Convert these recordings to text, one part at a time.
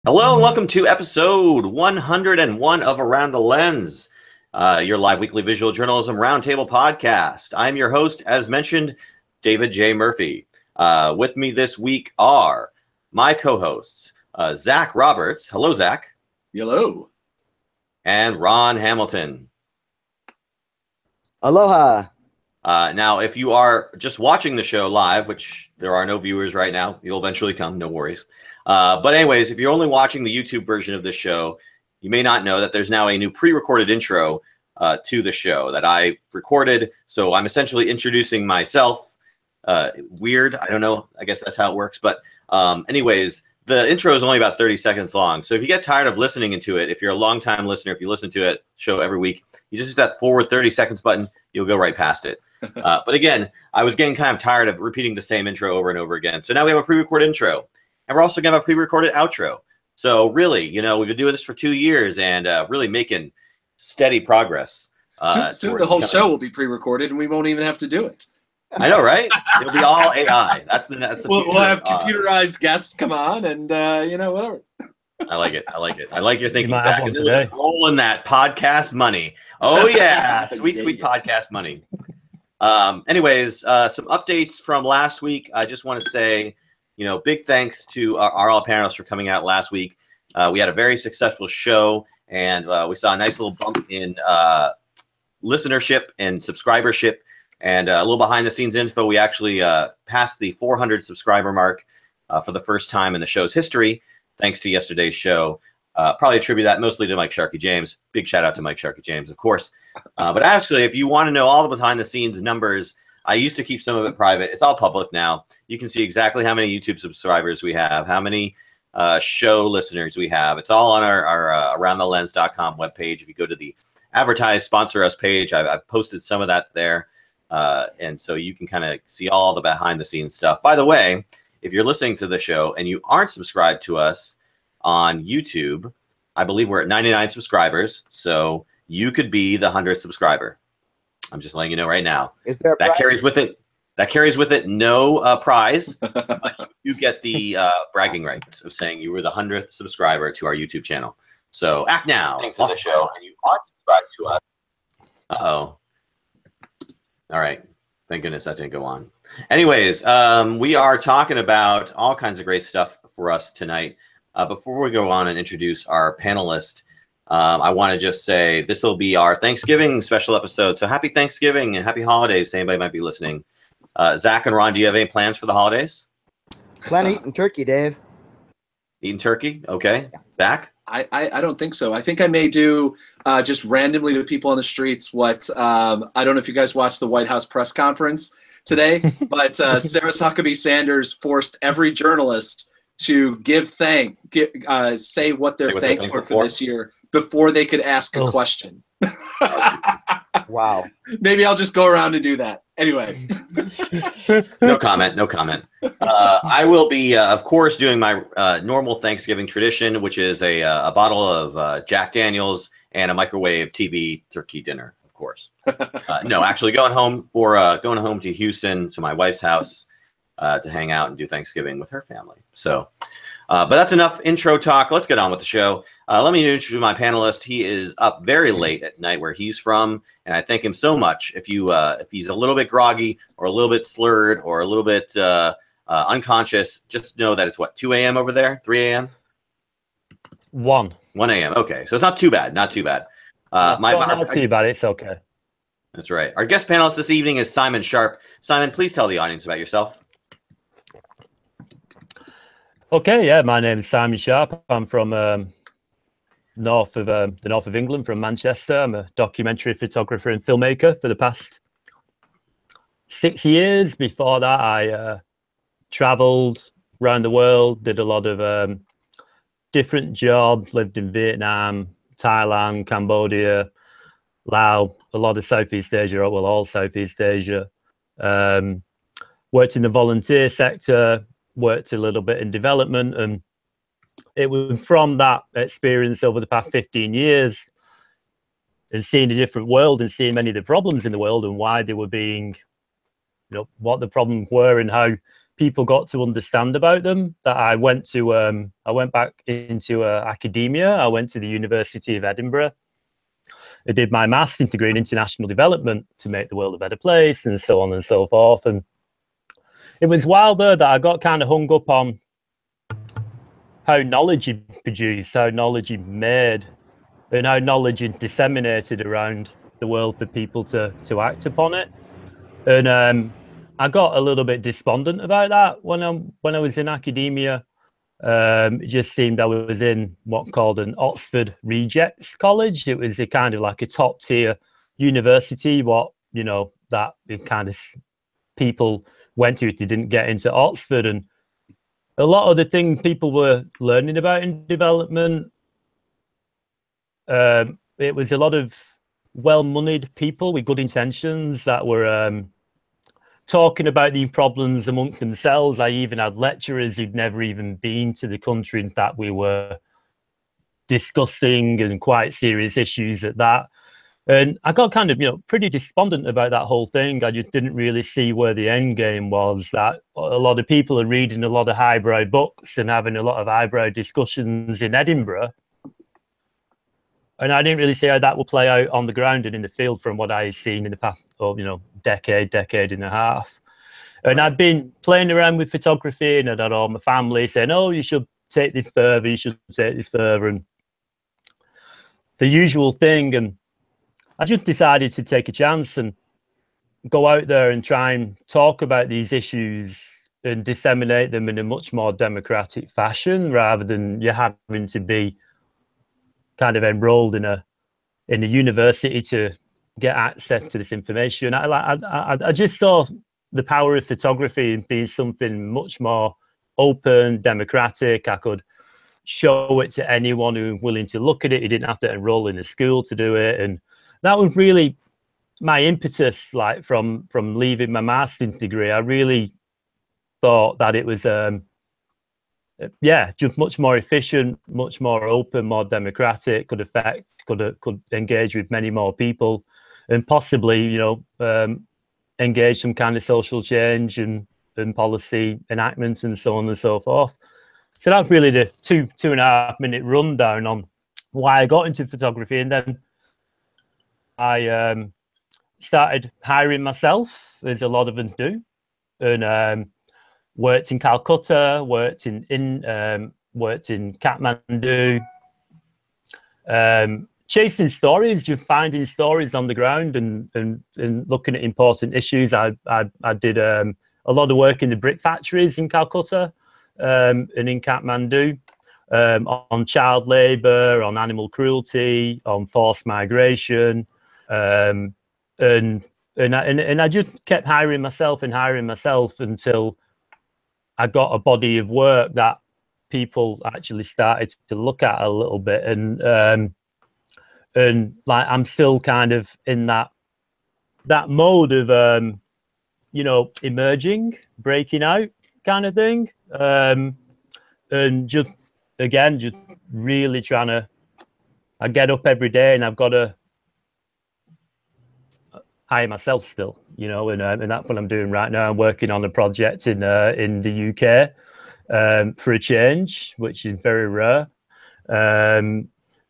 Hello and welcome to episode 101 of Around the Lens, your live weekly visual journalism roundtable podcast. I'm your host, as mentioned, David J. Murphy. With me this week are my co-hosts, Zach Roberts. Hello, Zach. Hello. And Ron Hamilton. Aloha. Now, if you are just watching the show live, which there are no viewers right now, you'll eventually come, no worries. But anyways, if you're only watching the YouTube version of this show, you may not know that there's now a new pre-recorded intro to the show that I recorded. So I'm essentially introducing myself. Weird. I don't know. I guess that's how it works. But anyways, the intro is only about 30 seconds long. So if you get tired of listening into it, if you're a long-time listener, if you listen to it show every week, you just hit that forward 30 seconds button, you'll go right past it. But again, I was getting kind of tired of repeating the same intro over and over again. So now we have a pre-recorded intro. And we're also going to have a pre-recorded outro. So really, you know, we've been doing this for 2 years and really making steady progress. Soon the whole show will be pre-recorded and we won't even have to do it. I know, right? It'll be all AI. That's the we'll have computerized guests come on and, whatever. I like it. I like your thinking, you Zach. have one today. Rolling that podcast money. Oh, yeah. Sweet podcast money. Anyways, some updates from last week. I just want to say, big thanks to our all panelists for coming out last week. We had a very successful show, and we saw a nice little bump in listenership and subscribership, and a little behind-the-scenes info. We actually passed the 400 subscriber mark for the first time in the show's history, thanks to yesterday's show. Probably attribute that mostly to Mike Sharkey James. Big shout out to Mike Sharkey James, of course. But actually, if you want to know all the behind-the-scenes numbers, I used to keep some of it private. It's all public now. You can see exactly how many YouTube subscribers we have, how many show listeners we have. It's all on our AroundTheLens.com webpage. If you go to the advertise, sponsor us page, I've posted some of that there. And so you can kind of see all the behind-the-scenes stuff. By the way, if you're listening to the show and you aren't subscribed to us on YouTube, I believe we're at 99 subscribers. So you could be the 100th subscriber. I'm just letting you know right now. Is there a that prize? carries with it no prize, but you get the bragging rights of saying you were the 100th subscriber to our YouTube channel. So act now. Thanks for the show, and you aren't subscribed to us. Uh-oh. All right. Thank goodness that didn't go on. Anyways, we are talking about all kinds of great stuff for us tonight. Before we go on and introduce our panelist, I want to just say this will be our Thanksgiving special episode. So happy Thanksgiving and happy holidays to anybody might be listening. Zach and Ron, do you have any plans for the holidays? Plan eating turkey, Dave. Eating turkey? Okay. Zach? I don't think so. I think I may do just randomly to people on the streets what I don't know if you guys watched the White House press conference today, but Sarah Huckabee Sanders forced every journalist to say what they're thankful for this year before they could ask a question. Wow. Maybe I'll just go around and do that. Anyway. No comment. I will be, of course, doing my normal Thanksgiving tradition, which is a bottle of Jack Daniels and a microwave TV turkey dinner, of course. No, actually going home to Houston, to my wife's house, to hang out and do Thanksgiving with her family. So, but that's enough intro talk. Let's get on with the show. Let me introduce my panelist. He is up very late at night where he's from, and I thank him so much. If he's a little bit groggy or a little bit slurred or a little bit unconscious, just know that it's 2 a.m. over there, 3 a.m. 1 a.m. Okay, so it's not too bad. Not too bad. Not too bad. It's okay. That's right. Our guest panelist this evening is Simon Sharp. Simon, please tell the audience about yourself. Okay, yeah, my name is Simon Sharp. I'm from the north of England, from Manchester. I'm a documentary photographer and filmmaker for the past 6 years. Before that, I traveled around the world, did a lot of different jobs, lived in Vietnam, Thailand, Cambodia, Laos, a lot of Southeast Asia, well, all Southeast Asia. Worked in the volunteer sector, worked a little bit in development, and it was from that experience over the past 15 years and seeing a different world and seeing many of the problems in the world and why they were being, what the problems were and how people got to understand about them. That I went back into academia. I went to the University of Edinburgh. I did my master's degree in international development to make the world a better place, and so on and so forth. And it was while there that I got kind of hung up on how knowledge is produced, how knowledge is made, and how knowledge is disseminated around the world for people to act upon it. And I got a little bit despondent about that when I was in academia. It just seemed I was in what called an Oxford Rejects College. It was a kind of like a top tier university, that kind of people went to if they didn't get into Oxford. And a lot of the things people were learning about in development, it was a lot of well-moneyed people with good intentions that were talking about these problems amongst themselves. I even had lecturers who'd never even been to the country that we were discussing, and quite serious issues at that. And I got kind of, pretty despondent about that whole thing. I just didn't really see where the end game was. That a lot of people are reading a lot of highbrow books and having a lot of highbrow discussions in Edinburgh. And I didn't really see how that will play out on the ground and in the field from what I had seen in the past, decade and a half. And I'd been playing around with photography, and I'd had all my family saying, "Oh, you should take this further, you should take this further," and the usual thing. And I just decided to take a chance and go out there and try and talk about these issues and disseminate them in a much more democratic fashion, rather than you having to be kind of enrolled in a university to get access to this information. I just saw the power of photography in being something much more open, democratic. I could show it to anyone who was willing to look at it. You didn't have to enroll in a school to do it. And that was really my impetus, like from leaving my master's degree. I really thought that it was just much more efficient, much more open, more democratic, could engage with many more people, and possibly, engage some kind of social change and policy enactments and so on and so forth. So that's really the 2.5 minute rundown on why I got into photography. And then I started hiring myself, as a lot of them do, and worked in Calcutta, worked in Kathmandu, chasing stories, just finding stories on the ground and looking at important issues. I did a lot of work in the brick factories in Calcutta and in Kathmandu, on child labour, on animal cruelty, on forced migration, and I just kept hiring myself until I got a body of work that people actually started to look at a little bit, and like I'm still kind of in that mode of emerging, breaking out kind of thing, and just really trying to. I get up every day and I've got to hire myself still, and that's what I'm doing right now. I'm working on a project in the UK for a change, which is very rare.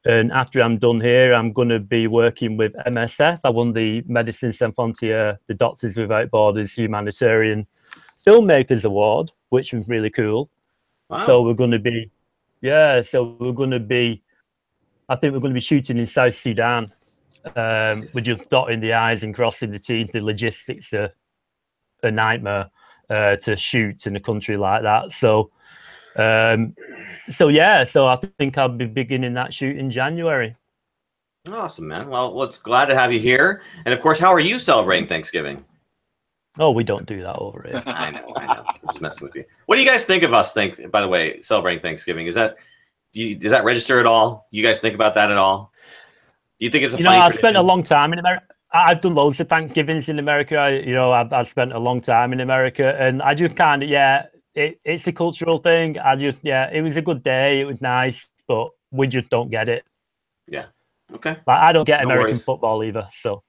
And after I'm done here, I'm going to be working with MSF. I won the Médecins Sans Frontières, the Doctors Without Borders Humanitarian Filmmakers Award, which was really cool. Wow. So we're going to be, I think we're going to be shooting in South Sudan. We're just dotting the I's and crossing the T's. The logistics are a nightmare to shoot in a country like that. So I think I'll be beginning that shoot in January. Awesome, man. Well, it's glad to have you here. And of course, how are you celebrating Thanksgiving? Oh, we don't do that over here. I know. I'm just messing with you. What do you guys think of us? By the way, celebrating Thanksgiving, does that register at all? You guys think about that at all? Do you think it's a funny I've tradition? spent a long time in America. I've done loads of Thanksgivings in America. I've spent a long time in America, and I just kind of, it's a cultural thing. It was a good day. It was nice, but we just don't get it. Yeah. Okay. Like, I don't get American football either. So.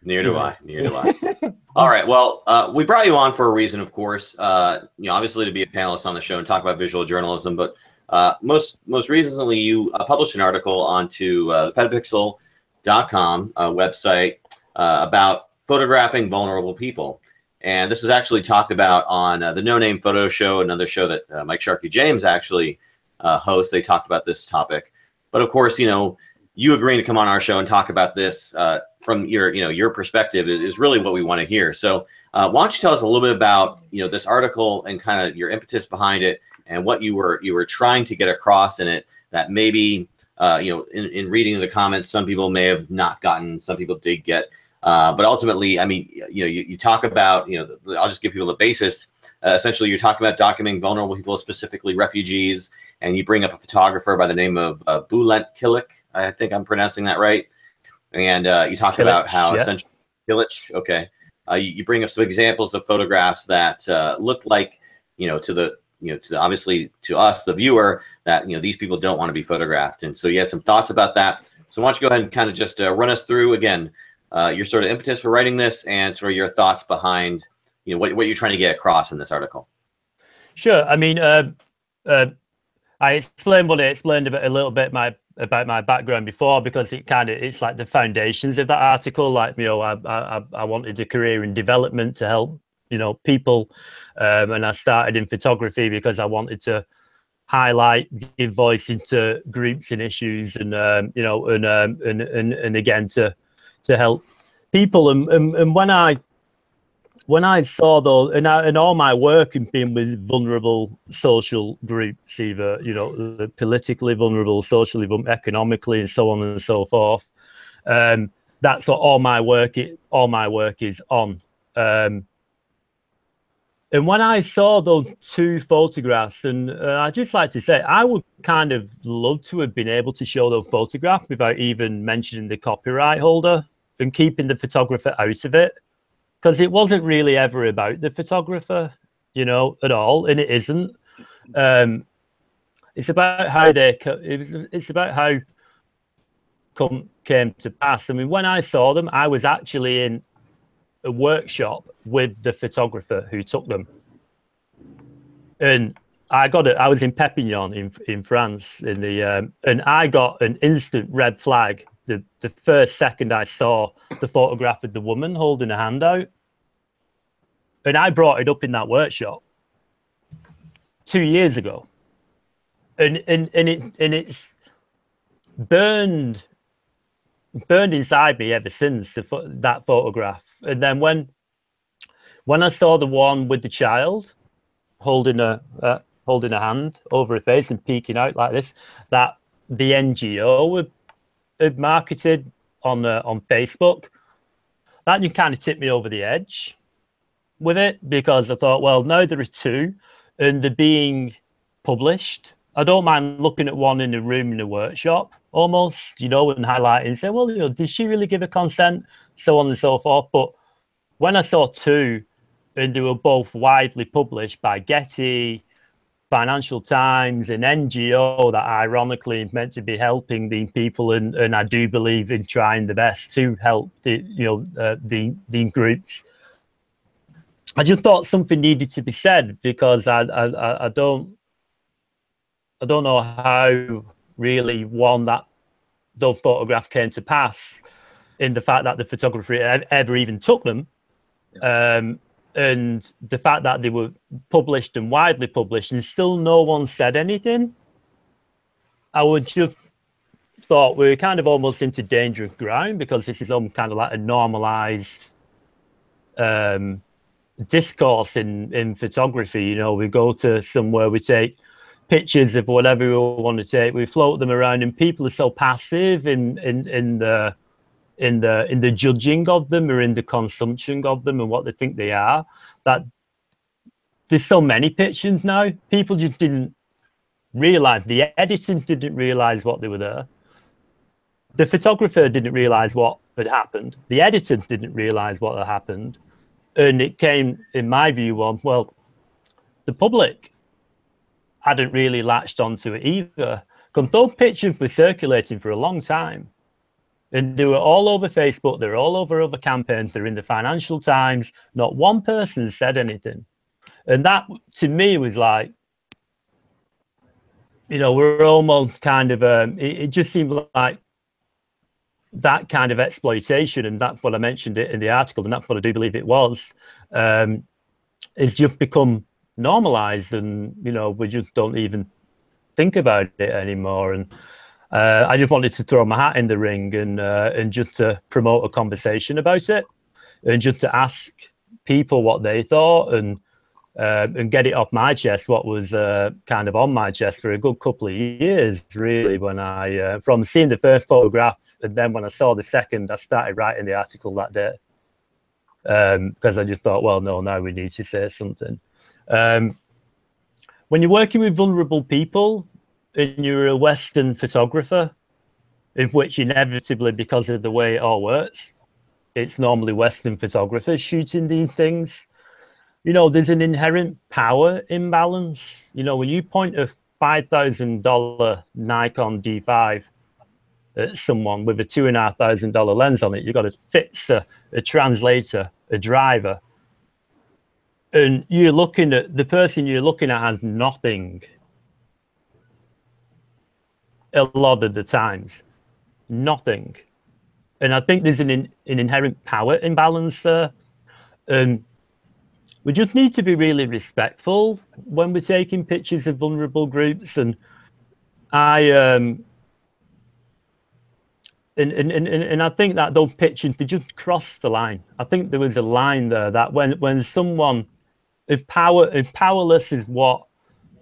Neither do I. Neither do I. All right. Well, we brought you on for a reason, of course. Obviously to be a panelist on the show and talk about visual journalism, but most recently you published an article onto petapixel.com website about photographing vulnerable people. And this was actually talked about on the No Name Photo Show, another show that Mike Sharkey James actually hosts. They talked about this topic. But of course, you agreeing to come on our show and talk about this from your perspective is really what we want to hear. So why don't you tell us a little bit about this article and kind of your impetus behind it and what you were trying to get across in it that maybe in reading the comments some people may have not gotten, some people did get. But ultimately, I mean, you talk about, I'll just give people the basis. Essentially, you're talking about documenting vulnerable people, specifically refugees, and you bring up a photographer by the name of Bulent Kilik. I think I'm pronouncing that right. And you talk about how essentially Kilich. Okay, you bring up some examples of photographs that look like, obviously to us, the viewer, that these people don't want to be photographed. And so you had some thoughts about that. So why don't you go ahead and kind of just run us through again your sort of impetus for writing this and sort of your thoughts behind what you're trying to get across in this article. Sure. I mean, I explained what I explained about a little bit about my background before, because it's like the foundations of that article. Like, I wanted a career in development to help people, and I started in photography because I wanted to highlight, give voice into groups and issues, and and again to help people. And when I saw those, and all my work in being with vulnerable social groups, either politically vulnerable, socially vulnerable, economically, and so on and so forth, that's what all my work is on. And when I saw those two photographs, and I'd just like to say, I would kind of love to have been able to show those photographs without even mentioning the copyright holder and keeping the photographer out of it. Because it wasn't really ever about the photographer, at all, and it isn't. It's about how it's about how came to pass. I mean, when I saw them, I was actually in a workshop with the photographer who took them, and I was in Perpignan in France, and I got an instant red flag the first second I saw the photograph of the woman holding a hand out. And I brought it up in that workshop 2 years ago, and it's burned inside me ever since, that photograph. And then when I saw the one with the child holding a hand over her face and peeking out like this, that the NGO had marketed on Facebook, that you kind of tipped me over the edge with it, because I thought, well, now there are two and they're being published. I don't mind looking at one in a room in a workshop almost, and highlighting and say, well, did she really give a consent? So on and so forth. But when I saw two and they were both widely published by Getty, Financial Times, an NGO that ironically is meant to be helping these people, and I do believe in trying the best to help the groups, I just thought something needed to be said, because I don't know how really those photographs came to pass, in the fact that the photographer ever even took them, and the fact that they were published and widely published and still no one said anything. I would just thought we were kind of almost into dangerous ground, because this is kind of like a normalized discourse in photography. We go to somewhere, we take pictures of whatever we want to take, we float them around, and people are so passive in the judging of them, or in the consumption of them and what they think they are, that there's so many pictures now. People just didn't realize, the editor didn't realize what they were there, the photographer didn't realize what had happened, the editor didn't realize what had happened. And it came, in my view, on, well, the public hadn't really latched onto it either. Because those pictures were circulating for a long time. And they were all over Facebook. They're all over other campaigns. They're in the Financial Times. Not one person said anything. And that, to me, was like, you know, we're almost kind of, it just seemed like that kind of exploitation, and that's what I mentioned it in the article, and that's what I do believe it was, is just become normalized, and, you know, we just don't even think about it anymore. And I just wanted to throw my hat in the ring and just to promote a conversation about it, and just to ask people what they thought, and get it off my chest, what was kind of on my chest for a good couple of years, really. When I, from seeing the first photograph, and then when I saw the second, I started writing the article that day, because I just thought, well, no, now we need to say something. When you're working with vulnerable people, and you're a Western photographer, in which inevitably, because of the way it all works, it's normally Western photographers shooting these things. You know, there's an inherent power imbalance. You know, when you point a $5,000 Nikon D5 at someone with a $2,500 lens on it, you've got a fixer, a translator, a driver, and you're looking at the person you're looking at has nothing. A lot of the times, nothing. And I think there's an inherent power imbalance there. And we just need to be really respectful when we're taking pictures of vulnerable groups. And I I think that those pictures, they just crossed the line. I think there was a line there that when someone, if powerless is what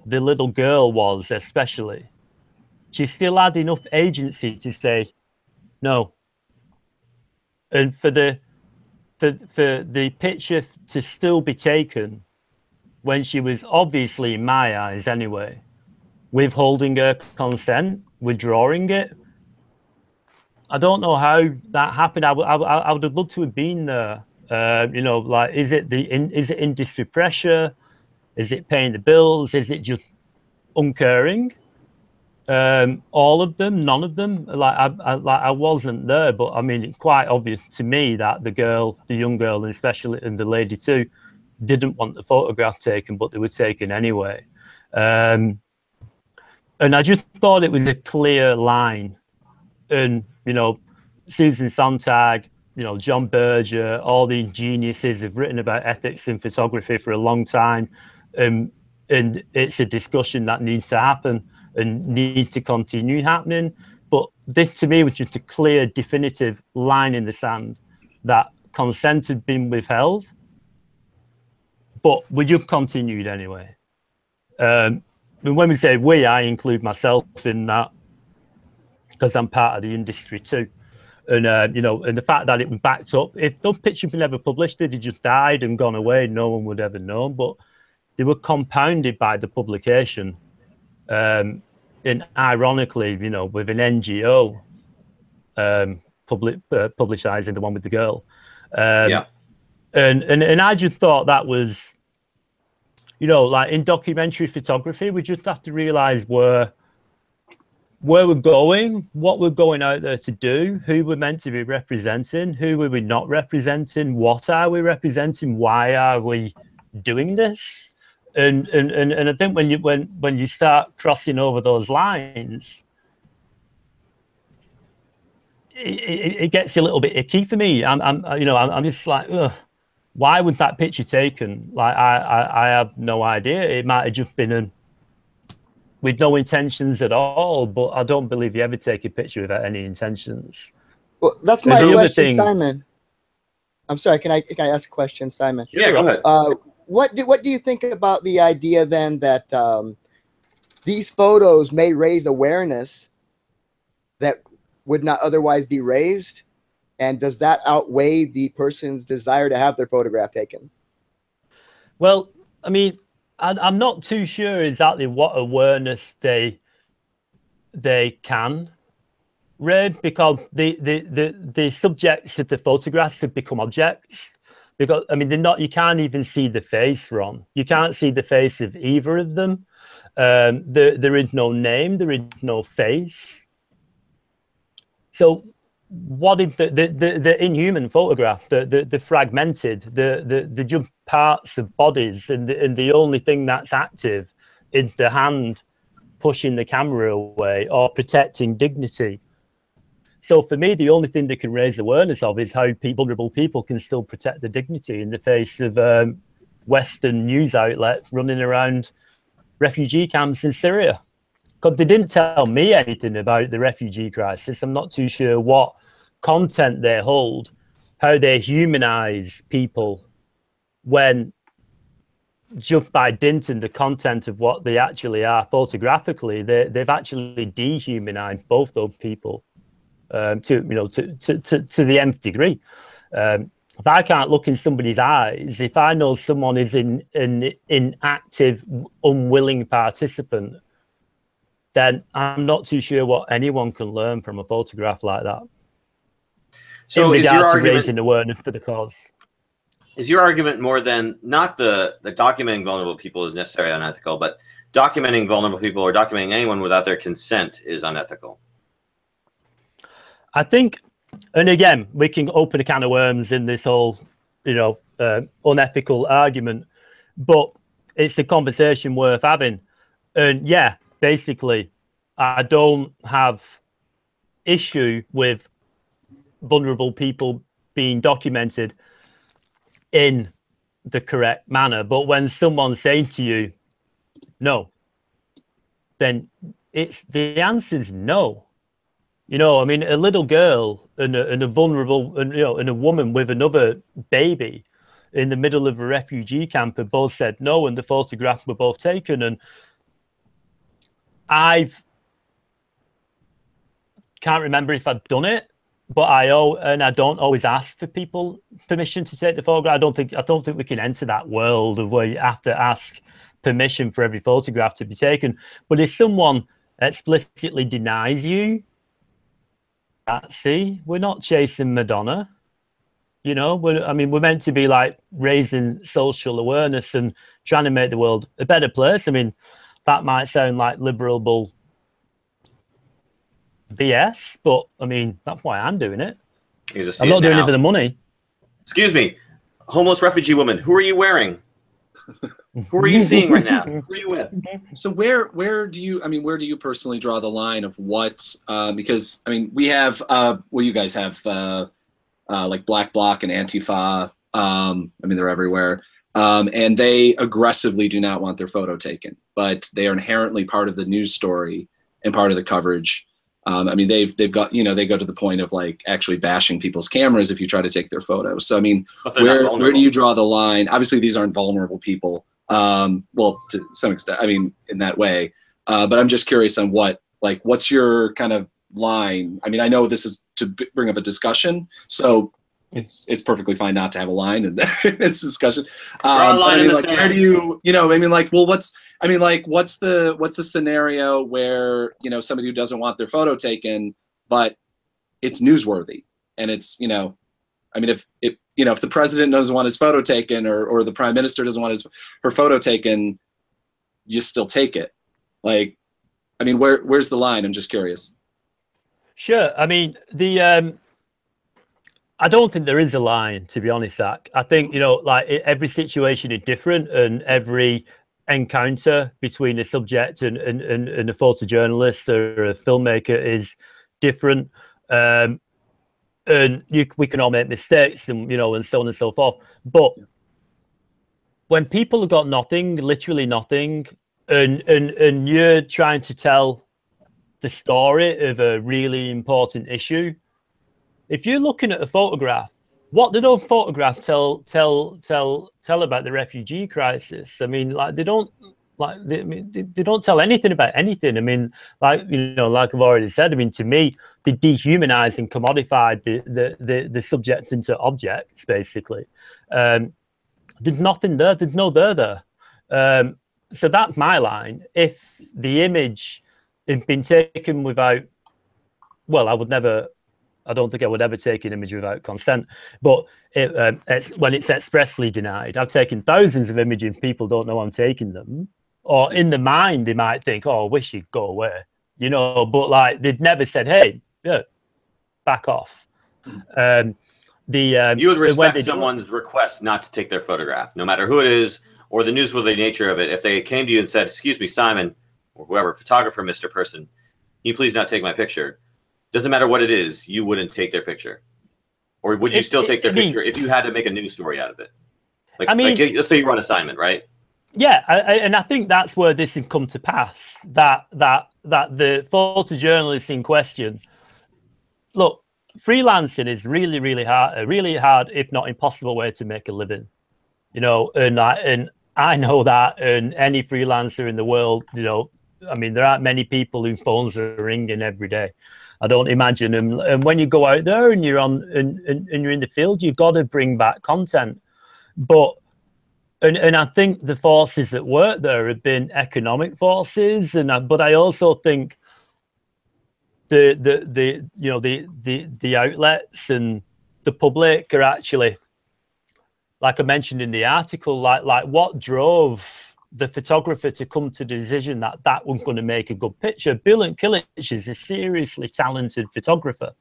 the little girl was, especially, she still had enough agency to say no. And for the picture to still be taken when she was obviously, in my eyes anyway, withholding her consent, withdrawing it. I don't know how that happened. I would have loved to have been there. You know, like, is it industry pressure? Is it paying the bills? Is it just uncaring? All of them, none of them. Like I wasn't there, but I mean, it's quite obvious to me that the young girl, and especially, and the lady too, didn't want the photograph taken, but they were taken anyway. And I just thought it was a clear line. And, you know, Susan Sontag, you know, John Berger, all these geniuses have written about ethics in photography for a long time. And it's a discussion that needs to happen and need to continue happening. But this, to me, was just a clear, definitive line in the sand that consent had been withheld, but we just continued anyway. And when we say we, I include myself in that, because I'm part of the industry too. And, you know, and the fact that it was backed up, if those pictures were never published, they'd just died and gone away, no one would ever know. But they were compounded by the publication. And ironically, you know, with an NGO publicizing the one with the girl. Yeah. And I just thought that was, you know, like in documentary photography, we just have to realize where we're going, what we're going out there to do, who we're meant to be representing, who are we not representing, what are we representing, why are we doing this? And I think when you start crossing over those lines, it gets a little bit icky for me. I'm just like, ugh, why was that picture taken? Like I have no idea. It might have just been with no intentions at all, but I don't believe you ever take a picture without any intentions. Well, that's my question, Simon. I'm sorry, can I ask a question, Simon? Yeah, go ahead. What do you think about the idea then that these photos may raise awareness that would not otherwise be raised? And does that outweigh the person's desire to have their photograph taken? Well, I mean, I'm not too sure exactly what awareness they can raise, because the subjects of the photographs have become objects. Because I mean, they're not. You can't even see the face, Ron. You can't see the face of either of them. There is no name. There is no face. So what did the inhuman photograph, the fragmented, the just parts of bodies, and the only thing that's active is the hand pushing the camera away or protecting dignity. So for me, the only thing they can raise awareness of is how vulnerable people can still protect their dignity in the face of Western news outlets running around refugee camps in Syria. Because they didn't tell me anything about the refugee crisis. I'm not too sure what content they hold, how they humanize people, when just by dint in the content of what they actually are photographically, they've actually dehumanized both those people to the nth degree. If I can't look in somebody's eyes, if I know someone is in active, unwilling participant, then I'm not too sure what anyone can learn from a photograph like that. So in regard to raising awareness for the cause. Is your argument more than not the documenting vulnerable people is necessarily unethical, but documenting vulnerable people or documenting anyone without their consent is unethical? I think, and again, we can open a can of worms in this whole, unethical argument, but it's a conversation worth having. And yeah, basically, I don't have issue with vulnerable people being documented in the correct manner. But when someone's saying to you, no, then the answer's no. I mean, a little girl and a vulnerable, and a woman with another baby in the middle of a refugee camp have both said no, and the photographs were both taken. And can't remember if I've done it, but I don't always ask for people permission to take the photograph. I don't think we can enter that world of where you have to ask permission for every photograph to be taken. But if someone explicitly denies you, see, we're not chasing Madonna. We're meant to be like raising social awareness and trying to make the world a better place. I mean, that might sound like liberal BS, but I mean, that's why I'm doing it. I'm not doing it for the money. Excuse me, homeless refugee woman, who are you wearing? Who are you seeing right now? Who are you with? So where do you personally draw the line of what? Because I mean, we have you guys have like Black Bloc and Antifa. I mean, they're everywhere, and they aggressively do not want their photo taken, but they are inherently part of the news story and part of the coverage. I mean, they've got, they go to the point of like actually bashing people's cameras if you try to take their photos. So I mean, where do you draw the line? Obviously, these aren't vulnerable people. Well, to some extent, I mean, in that way. But I'm just curious on what's your kind of line? I mean, I know this is to bring up a discussion, so it's perfectly fine not to have a line in it's discussion. Where do you, I mean, like, well, what's the scenario where, somebody who doesn't want their photo taken, but it's newsworthy and it's, I mean, if the president doesn't want his photo taken or the prime minister doesn't want her photo taken, you still take it. Like, I mean, where's the line? I'm just curious. Sure. I mean, I don't think there is a line, to be honest, Zach. I think, like every situation is different, and every encounter between a subject and a photojournalist or a filmmaker is different. And we can all make mistakes and, and so on and so forth. But when people have got nothing, literally nothing, and you're trying to tell the story of a really important issue, if you're looking at a photograph, what did those photographs tell about the refugee crisis? I mean, like they don't tell anything about anything. I mean, like like I've already said. I mean, to me, they dehumanized and commodified the subject into objects. Basically, there's nothing there. There's no there. So that's my line. If the image had been taken without, well, I don't think I would ever take an image without consent, but when it's expressly denied. I've taken thousands of images, people don't know I'm taking them, or in the mind they might think, oh, I wish you'd go away, but like they'd never said, hey, yeah, back off. You would respect someone's request not to take their photograph, no matter who it is or the newsworthy nature of it. If they came to you and said, "Excuse me, Simon," or whoever, photographer, Mr. Person, can you please not take my picture? Doesn't matter what it is, you wouldn't take their picture. Or would you still take their picture if you had to make a news story out of it? Like, I mean, let's say you run assignment, right? Yeah, and I think that's where this has come to pass. That the photojournalists in question, look, freelancing is really, really hard, if not impossible, way to make a living. You know, and I know that, and any freelancer in the world, you know, I mean, there aren't many people whose phones are ringing every day. I don't imagine. And when you go out there and you're on and you're in the field, you've got to bring back content. But and I think the forces that work there have been economic forces, but I also think the you know the outlets and the public are actually, like I mentioned in the article, like what drove the photographer to come to the decision that was going to make a good picture. Bülent Kilic is a seriously talented photographer.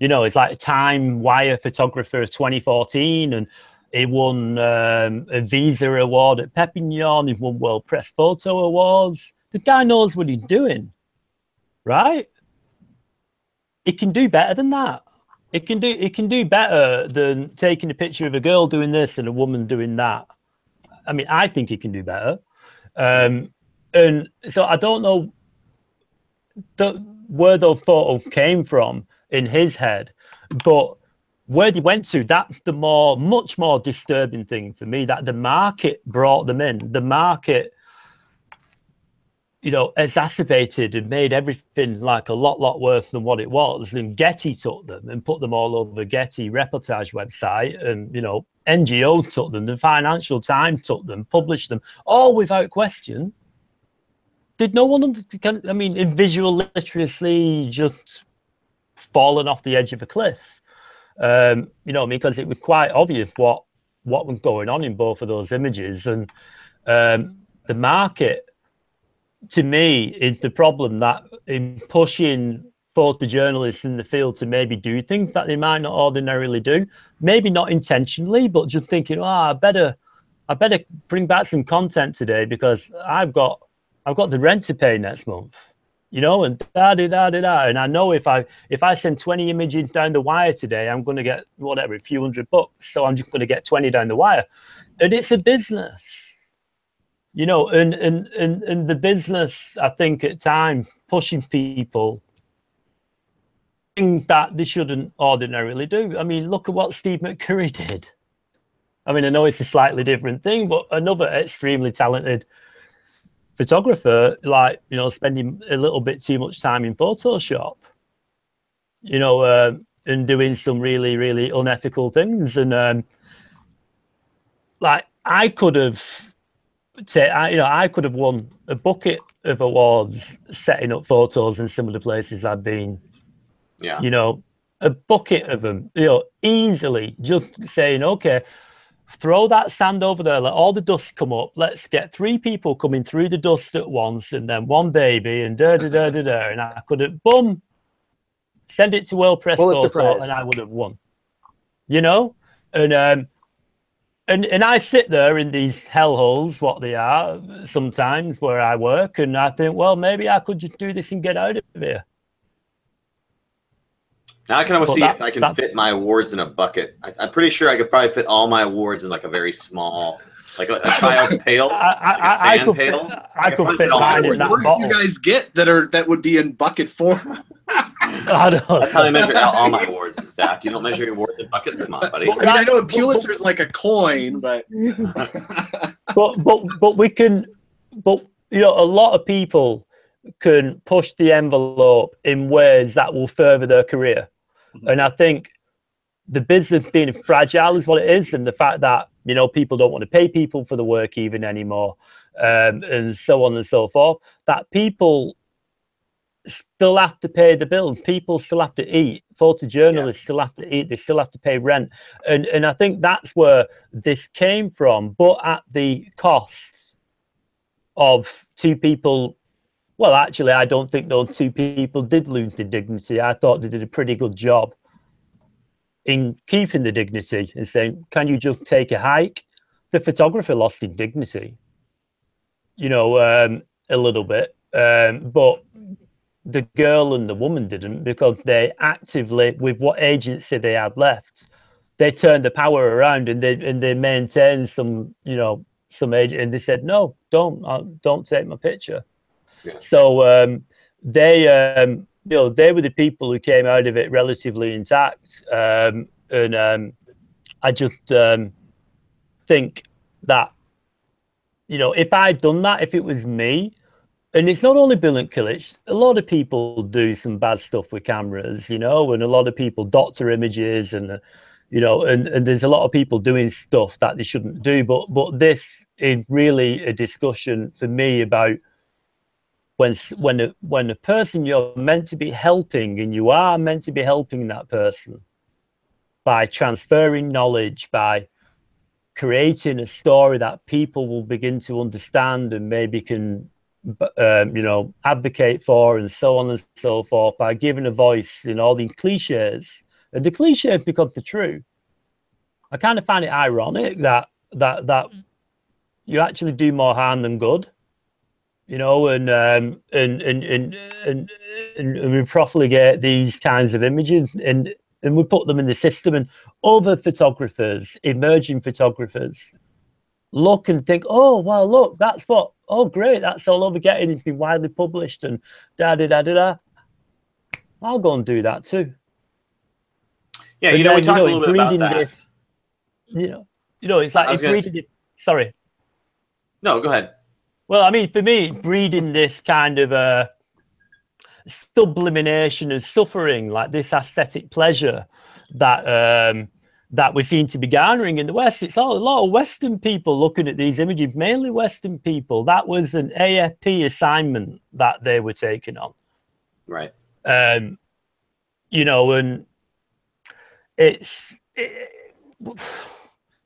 You know, it's like a Time Wire photographer of 2014, and he won a Visa award at Perpignan. He won World Press Photo Awards. The guy knows what he's doing, right? He can do better than that. It can do better than taking a picture of a girl doing this and a woman doing that. I mean, I think he can do better. And so I don't know where the photo came from in his head, but where they went to, that's the much more disturbing thing for me, that the market brought them in. The market, you know, exacerbated and made everything like a lot worse than what it was. And Getty took them and put them all over Getty reportage website. And, you know, NGO took them, the Financial Times took them, published them, all without question. Did no one, I mean, in visual literacy, just fallen off the edge of a cliff? You know, because it was quite obvious what was going on in both of those images. And the market, to me, is the problem, that in pushing photojournalists in the field to maybe do things that they might not ordinarily do, maybe not intentionally, but just thinking, oh, I better bring back some content today because I've got the rent to pay next month, you know, and and I know if I send 20 images down the wire today, I'm going to get whatever, a few $100, so I'm just going to get 20 down the wire. And it's a business. You know, and the business, I think, at times pushing people things that they shouldn't ordinarily do. I mean, look at what Steve McCurry did. I mean, I know it's a slightly different thing, but another extremely talented photographer, like, you know, spending a little bit too much time in Photoshop, you know, and doing some really, really unethical things. And like, I could have won a bucket of awards setting up photos in some of the places I've been. Yeah. You know, a bucket of them, you know, easily just saying, okay, throw that stand over there, let all the dust come up. Let's get 3 people coming through the dust at once, and then 1 baby, and and I could have, boom, send it to World Press Photo, and I would have won. You know, and I sit there in these hellholes, what they are sometimes, where I work, and I think, well, maybe I could just do this and get out of here. Now I can almost see if I can fit my awards in a bucket. I'm pretty sure I could probably fit all my awards in like a very small, like a child's pail, I could fit mine in that bottle. What do you guys get that would be in bucket form? That's how I measure all my awards, Zach. You don't measure your awards in buckets? Come on, buddy. I mean, I know a Pulitzer's like a coin, but but we can, but you know, a lot of people can push the envelope in ways that will further their career. And I think the business being fragile is what it is, and the fact that, you know, people don't want to pay people for the work even anymore, and so on and so forth, that people still have to pay the bills. People still have to eat. Photojournalists still have to eat. They still have to pay rent. And I think that's where this came from, but at the cost of 2 people Well, actually, I don't think those two people did lose their dignity. I thought they did a pretty good job in keeping the dignity and saying, can you just take a hike? The photographer lost his dignity, you know, a little bit. But the girl and the woman didn't, because they actively, with what agency they had left, they turned the power around and they maintained some, you know, some agent, and they said, no, don't take my picture. Yeah. So they, you know, they were the people who came out of it relatively intact. And I just think that, you know, if I'd done that, if it was me, and it's not only Bill and Killich, a lot of people do some bad stuff with cameras, you know, and a lot of people doctor images and, you know, and there's a lot of people doing stuff that they shouldn't do. But this is really a discussion for me about when a person you're meant to be helping, and you are meant to be helping that person by transferring knowledge, by creating a story that people will begin to understand and maybe can, you know, advocate for, and so on and so forth, by giving a voice in all these cliches. And the cliches because they're true. I kind of find it ironic that you actually do more harm than good, you know, and we profligate these kinds of images, and we put them in the system, and other photographers, emerging photographers, look and think, oh, well, look, that's what, oh, great, that's all over getting, it's been widely published, and da-da-da-da-da. I'll go and do that too. Yeah, and you know, then, we talked you know, a little bit about that. This, you know, it's like it's breeding it. Sorry. No, go ahead. Well, I mean, for me, breeding this kind of sublimination and suffering, like this aesthetic pleasure that that we seem to be garnering in the West. It's all a lot of Western people looking at these images, mainly Western people. That was an AFP assignment that they were taking on. Right. You know, and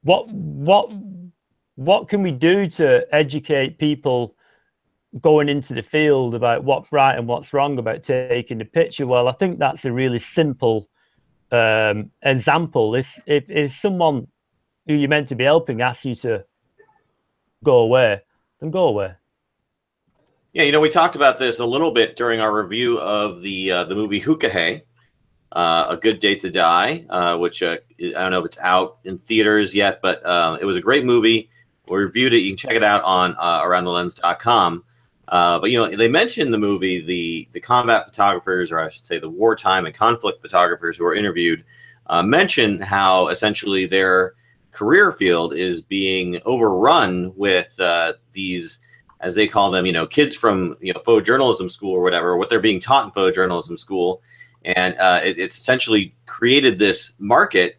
what can we do to educate people going into the field about what's right and what's wrong about taking the picture? Well, I think that's a really simple example. If someone who you're meant to be helping asks you to go away, then go away. Yeah, you know, we talked about this a little bit during our review of the movie Hukahe, A Good Day to Die, which I don't know if it's out in theaters yet, but it was a great movie. We reviewed it. You can check it out on aroundthelens.com. But, you know, they mentioned the movie, the combat photographers, or I should say the wartime and conflict photographers who were interviewed, mentioned how essentially their career field is being overrun with these, as they call them, you know, kids from, you know, photojournalism school or whatever, what they're being taught in photojournalism school. And it's essentially created this market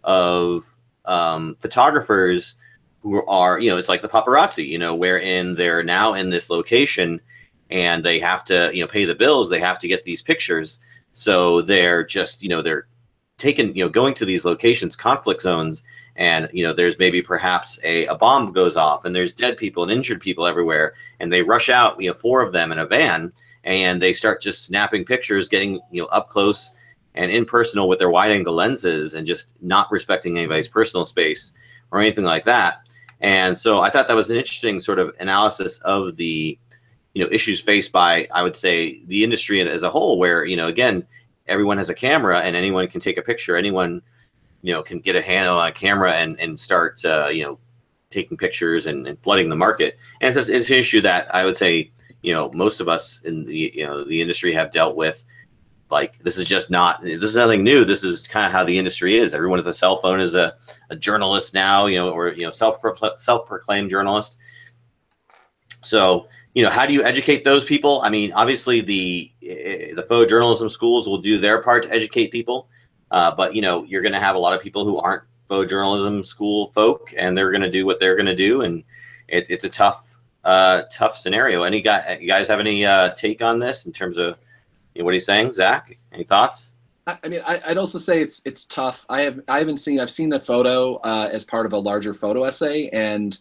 of photographers who are, you know, it's like the paparazzi, you know, wherein they're now in this location and they have to, you know, pay the bills. They have to get these pictures. So they're just, you know, they're taking, you know, going to these locations, conflict zones, and, you know, there's maybe perhaps a bomb goes off and there's dead people and injured people everywhere. And they rush out, you know, 4 of them in a van, and they start just snapping pictures, getting, you know, up close and impersonal with their wide angle lenses, and just not respecting anybody's personal space or anything like that. And so I thought that was an interesting sort of analysis of the, you know, issues faced by, I would say, the industry as a whole, where, you know, again, everyone has a camera and anyone can take a picture. Anyone, you know, can get a handle on a camera and start, you know, taking pictures and flooding the market. And it's an issue that I would say, you know, most of us in the, you know, the industry have dealt with. Like, this is nothing new. This is kind of how the industry is. Everyone with a cell phone is a journalist now, you know, or, you know, self-proclaimed journalist. So, you know, how do you educate those people? I mean, obviously the photojournalism schools will do their part to educate people. But, you know, you're going to have a lot of people who aren't photojournalism school folk, and they're going to do what they're going to do. And it's a tough scenario. You guys have any take on this in terms of, you know, what he's saying? Zach, any thoughts? I mean, I'd also say it's tough. I've seen that photo as part of a larger photo essay, and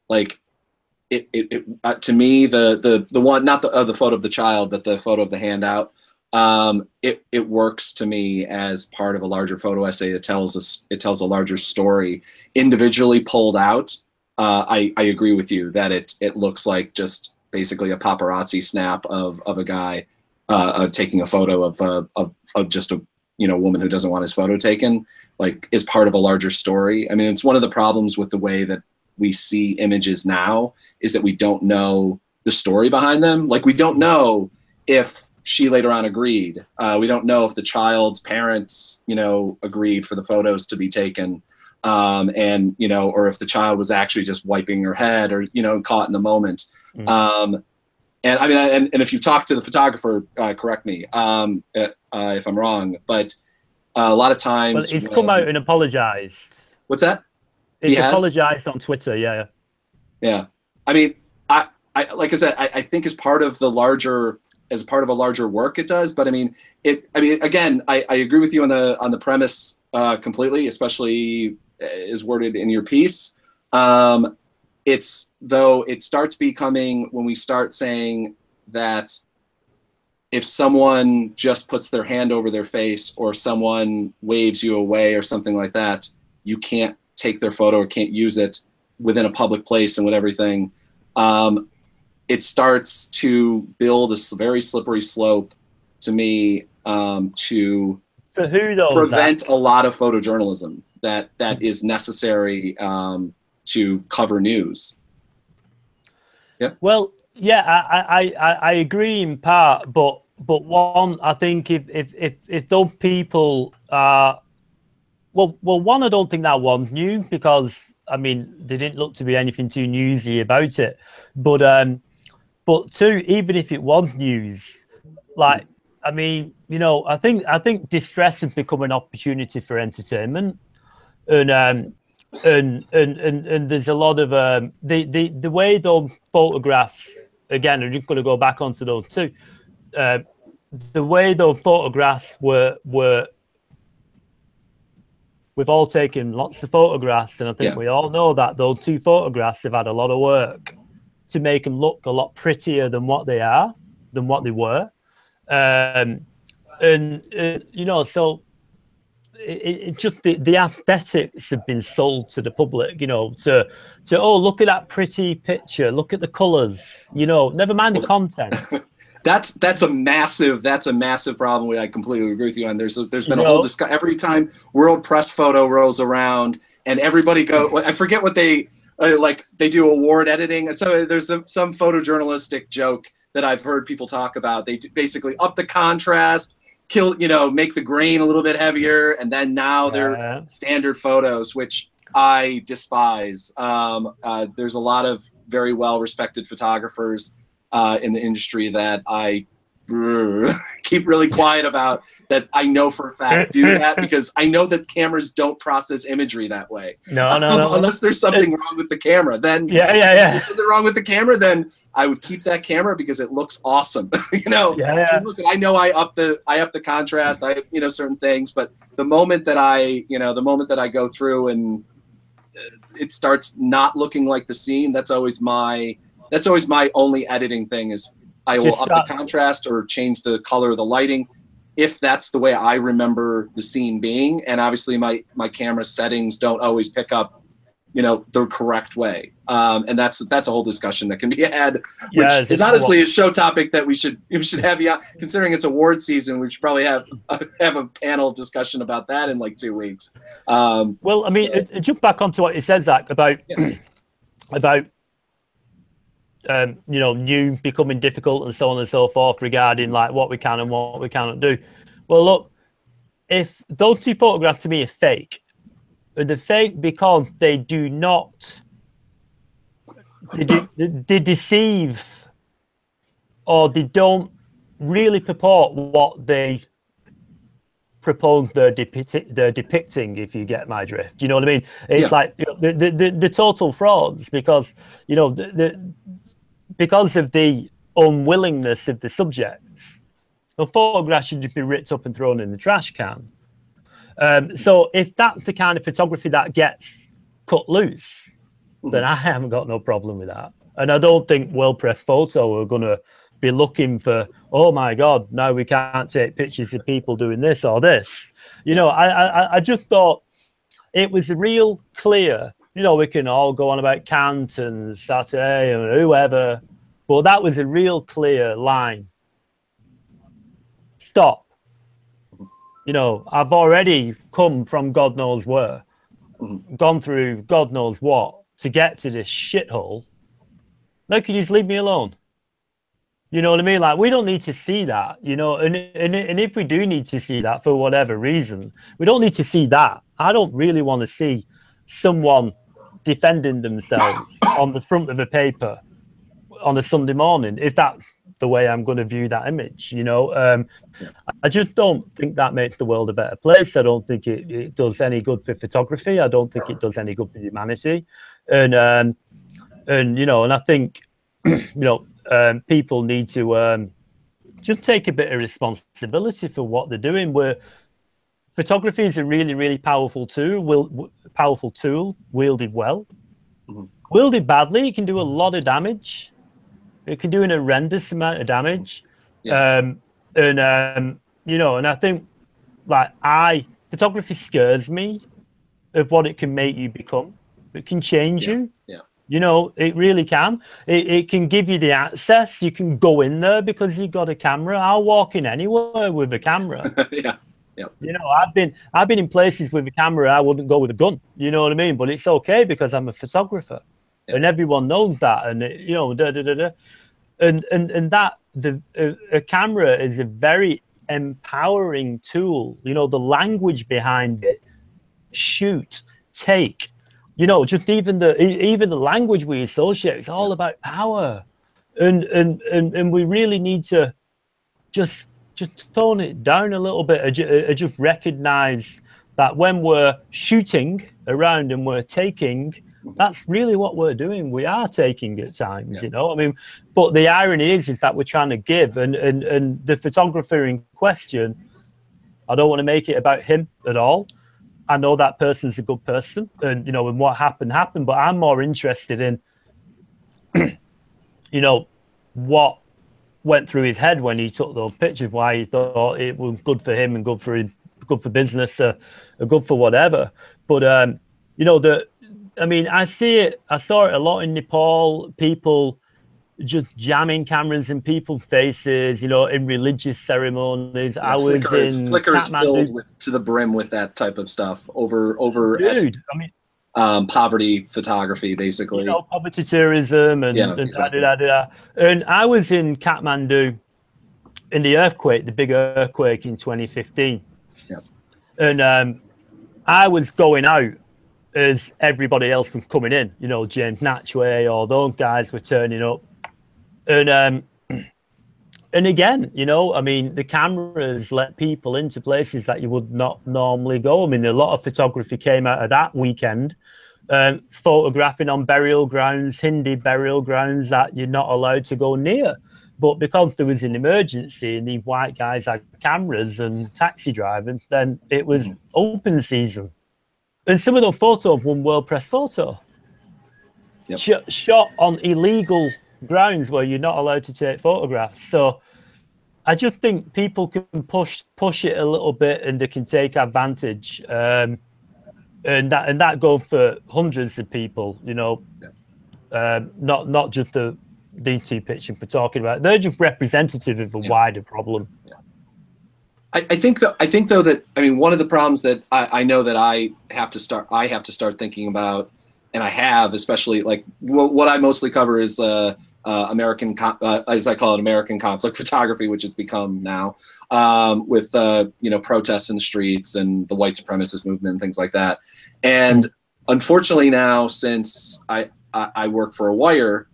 like, to me, the one, not the photo of the child, but the photo of the handout, it works to me as part of a larger photo essay. It tells a larger story. Individually pulled out, I agree with you that it looks like just basically a paparazzi snap of a guy taking a photo of just a woman who doesn't want his photo taken, like, is part of a larger story. I mean, it's one of the problems with the way that we see images now, is that we don't know the story behind them. Like, we don't know if she later on agreed. We don't know if the child's parents, agreed for the photos to be taken. And, or if the child was actually just wiping her head or, caught in the moment. And I mean, and if you've talked to the photographer, correct me if I'm wrong, but a lot of times. Well, he's come out and apologized. What's that? He's apologized on Twitter. Yeah. Yeah. I mean, I like I said, I think as part of a larger work, it does. But I mean, again, I agree with you on the premise completely, especially as worded in your piece. It starts becoming, when we start saying that if someone just puts their hand over their face or someone waves you away or something like that, you can't take their photo or can't use it within a public place and with everything. It starts to build a very slippery slope to me to prevent a lot of photojournalism that is necessary to cover news. Yeah. Well, yeah, I agree in part, but one, I think if those people are, well, one, I don't think that one's new, because I mean, there didn't look to be anything too newsy about it. But two, even if it was news, like, I mean, I think distress has become an opportunity for entertainment, and there's a lot of the way those photographs, again, I'm just going to go back onto those two, the way those photographs were. We've all taken lots of photographs, and I think we all know that those two photographs have had a lot of work to make them look a lot prettier than what they are, than what they were. So it just the aesthetics have been sold to the public, to look at that pretty picture, look at the colors, never mind the content. That's a massive problem. I completely agree with you on. There's been a whole discussion every time World Press Photo rolls around, and everybody I forget what they they do award editing. So there's some photojournalistic joke that I've heard people talk about. They basically up the contrast, make the grain a little bit heavier, and then now they're standard photos, which I despise. There's a lot of very well respected photographers in the industry that I keep really quiet about, that I know for a fact do that, because I know that cameras don't process imagery that way. No. Unless there's something wrong with the camera, then if there's something wrong with the camera, then I would keep that camera because it looks awesome. Look, I know I up the contrast, I certain things, but the moment that I go through and it starts not looking like the scene, that's always my only editing thing, is I will up the contrast or change the color of the lighting if that's the way I remember the scene being. And obviously my camera settings don't always pick up, the correct way. And that's a whole discussion that can be had, which is honestly a show topic that we should have. Yeah, considering it's award season, we should probably have a panel discussion about that in like 2 weeks. Well, I mean, jump back onto what it says, Zach, about new becoming difficult and so on and so forth, regarding like what we can and what we cannot do. Well, look, if those two photographs to me are fake, and they're fake because they do not, they deceive, or they don't really purport what they propose they're depicting, if you get my drift. You know what I mean? It's like the total frauds, because because of the unwillingness of the subjects. The photograph should just be ripped up and thrown in the trash can. So if that's the kind of photography that gets cut loose, then I haven't got no problem with that. And I don't think World Press Photo are going to be looking for, oh my God, now we can't take pictures of people doing this or this. You know, I just thought it was real clear. You know, we can all go on about Kant and Saturday and whoever, but that was a real clear line. Stop. You know, I've already come from God knows where, gone through God knows what to get to this shithole. Now, can you just leave me alone? You know what I mean? Like, we don't need to see that, you know, and if we do need to see that for whatever reason, we don't need to see that. I don't really want to see someone defending themselves on the front of a paper on a Sunday morning, if that's the way I'm going to view that image, you know. I just don't think that makes the world a better place. I don't think it does any good for photography. I don't think it does any good for humanity. And you know, and I think, you know, people need to just take a bit of responsibility for what they're doing. Where photography is a really, really powerful tool, wielded well. Wielded badly, it can do a lot of damage. It can do an horrendous amount of damage. You know, and I think, like, photography scares me of what it can make you become. It can change you. You know, it really can. It can give you the access. You can go in there because you've got a camera. I'll walk in anywhere with a camera. You know, I've been in places with a camera I wouldn't go with a gun. You know what I mean? But it's okay because I'm a photographer, and everyone knows that. And you know, and that a camera is a very empowering tool. You know, the language behind it, shoot, take. You know, just even the language we associate, it's all about power, and we really need to just tone it down a little bit. Just recognize that when we're shooting around and we're taking, that's really what we're doing. We are taking at times, you know. I mean, but the irony is that we're trying to give, and the photographer in question, I don't want to make it about him at all. I know that person's a good person, and you know, and what happened. But I'm more interested in, you know, what went through his head when he took those pictures. Why he thought it was good for him and good for business, or good for whatever. But you know, I mean, I saw it a lot in Nepal. People just jamming cameras in people's faces, you know, in religious ceremonies. I was in Flickr is filled to the brim with that type of stuff over dude. I mean, poverty photography, basically. You know, poverty tourism and exactly. And I was in Kathmandu in the big earthquake in 2015. And I was going out as everybody else was coming in. You know, James Natchway, all those guys were turning up. And again, you know, I mean, the cameras let people into places that you would not normally go. I mean, a lot of photography came out of that weekend, photographing on burial grounds, Hindi burial grounds that you're not allowed to go near. But because there was an emergency and these white guys had cameras and taxi drivers, then it was open season. And some of those photos won World Press Photo. Shot on illegal grounds where you're not allowed to take photographs. So I just think people can push it a little bit, and they can take advantage, and that goes for hundreds of people, you know. Not just the DT picture we're talking about. They're just representative of a wider problem. I think though that, I mean, one of the problems that I know that I have to start thinking about, and I have, especially, like, what I mostly cover is American, as I call it, American conflict photography, which it's become now, with you know, protests in the streets and the white supremacist movement and things like that. And unfortunately now, since I work for a wire,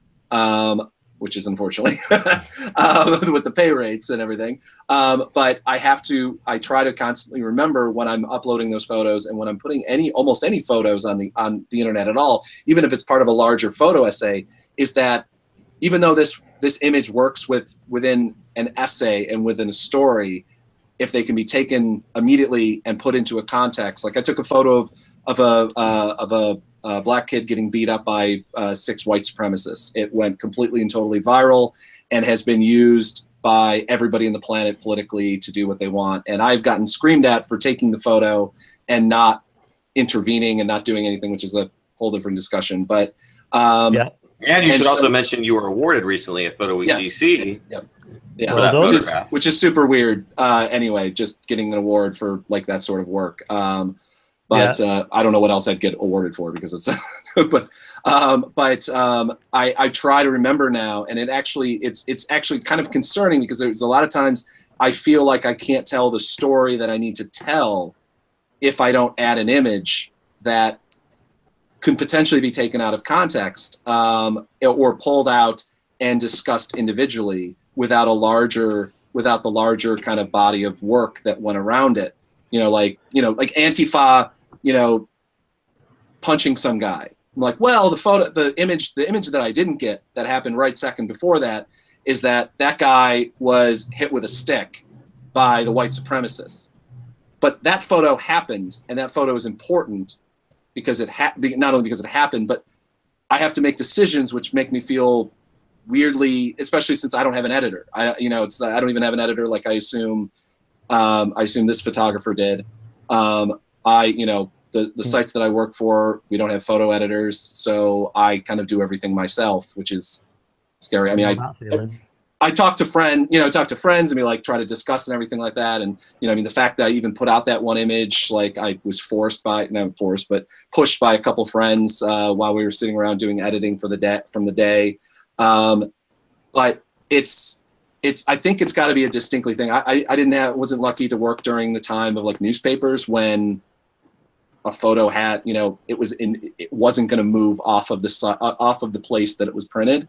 which is unfortunately with the pay rates and everything, but I try to constantly remember when I'm uploading those photos and when I'm putting almost any photos on the internet at all, even if it's part of a larger photo essay, is that even though this image works within an essay and within a story, if they can be taken immediately and put into a context. Like, I took a photo of a black kid getting beat up by 6 white supremacists. It went completely and totally viral and has been used by everybody on the planet politically to do what they want. And I've gotten screamed at for taking the photo and not intervening and not doing anything, which is a whole different discussion. But yeah. And you should also mention you were awarded recently at Photo Week DC. Yep. Yeah, for that which is super weird. Anyway, just getting an award for like that sort of work. I don't know what else I'd get awarded for because it's, I try to remember now, and it's actually kind of concerning because there's a lot of times I feel like I can't tell the story that I need to tell if I don't add an image that could potentially be taken out of context or pulled out and discussed individually without the larger kind of body of work that went around it. Like Antifa, punching some guy. I'm like, well, the image that I didn't get that happened right second before that is that guy was hit with a stick by the white supremacists. But that photo happened, and that photo is important because not only because it happened, but I have to make decisions which make me feel weirdly, especially since I don't have an editor. I don't even have an editor like I assume this photographer did. The sites that I work for, we don't have photo editors, so I kind of do everything myself, which is scary. I mean, I talk to friends and we like try to discuss and everything like that. And, the fact that I even put out that one image, like I was pushed by a couple friends while we were sitting around doing editing from the day. But I think it's got to be a distinctly thing. I wasn't lucky to work during the time of like newspapers when a photo had, it wasn't going to move off of the place that it was printed.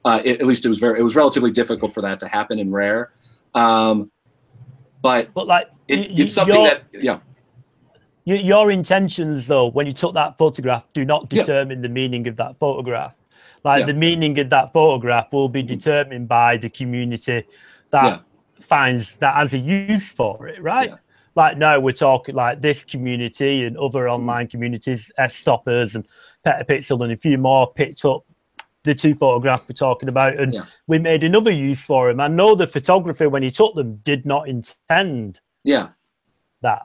At least it was relatively difficult for that to happen and rare. But like it's something your intentions though, when you took that photograph, do not determine the meaning of that photograph. The meaning of that photograph will be determined by the community that finds that as a use for it, right? Yeah. Like now we're talking like this community and other online communities, S-Stoppers and Petter Pixel and a few more picked up the 2 photographs we're talking about, and we made another use for him. I know the photographer, when he took them, did not intend that,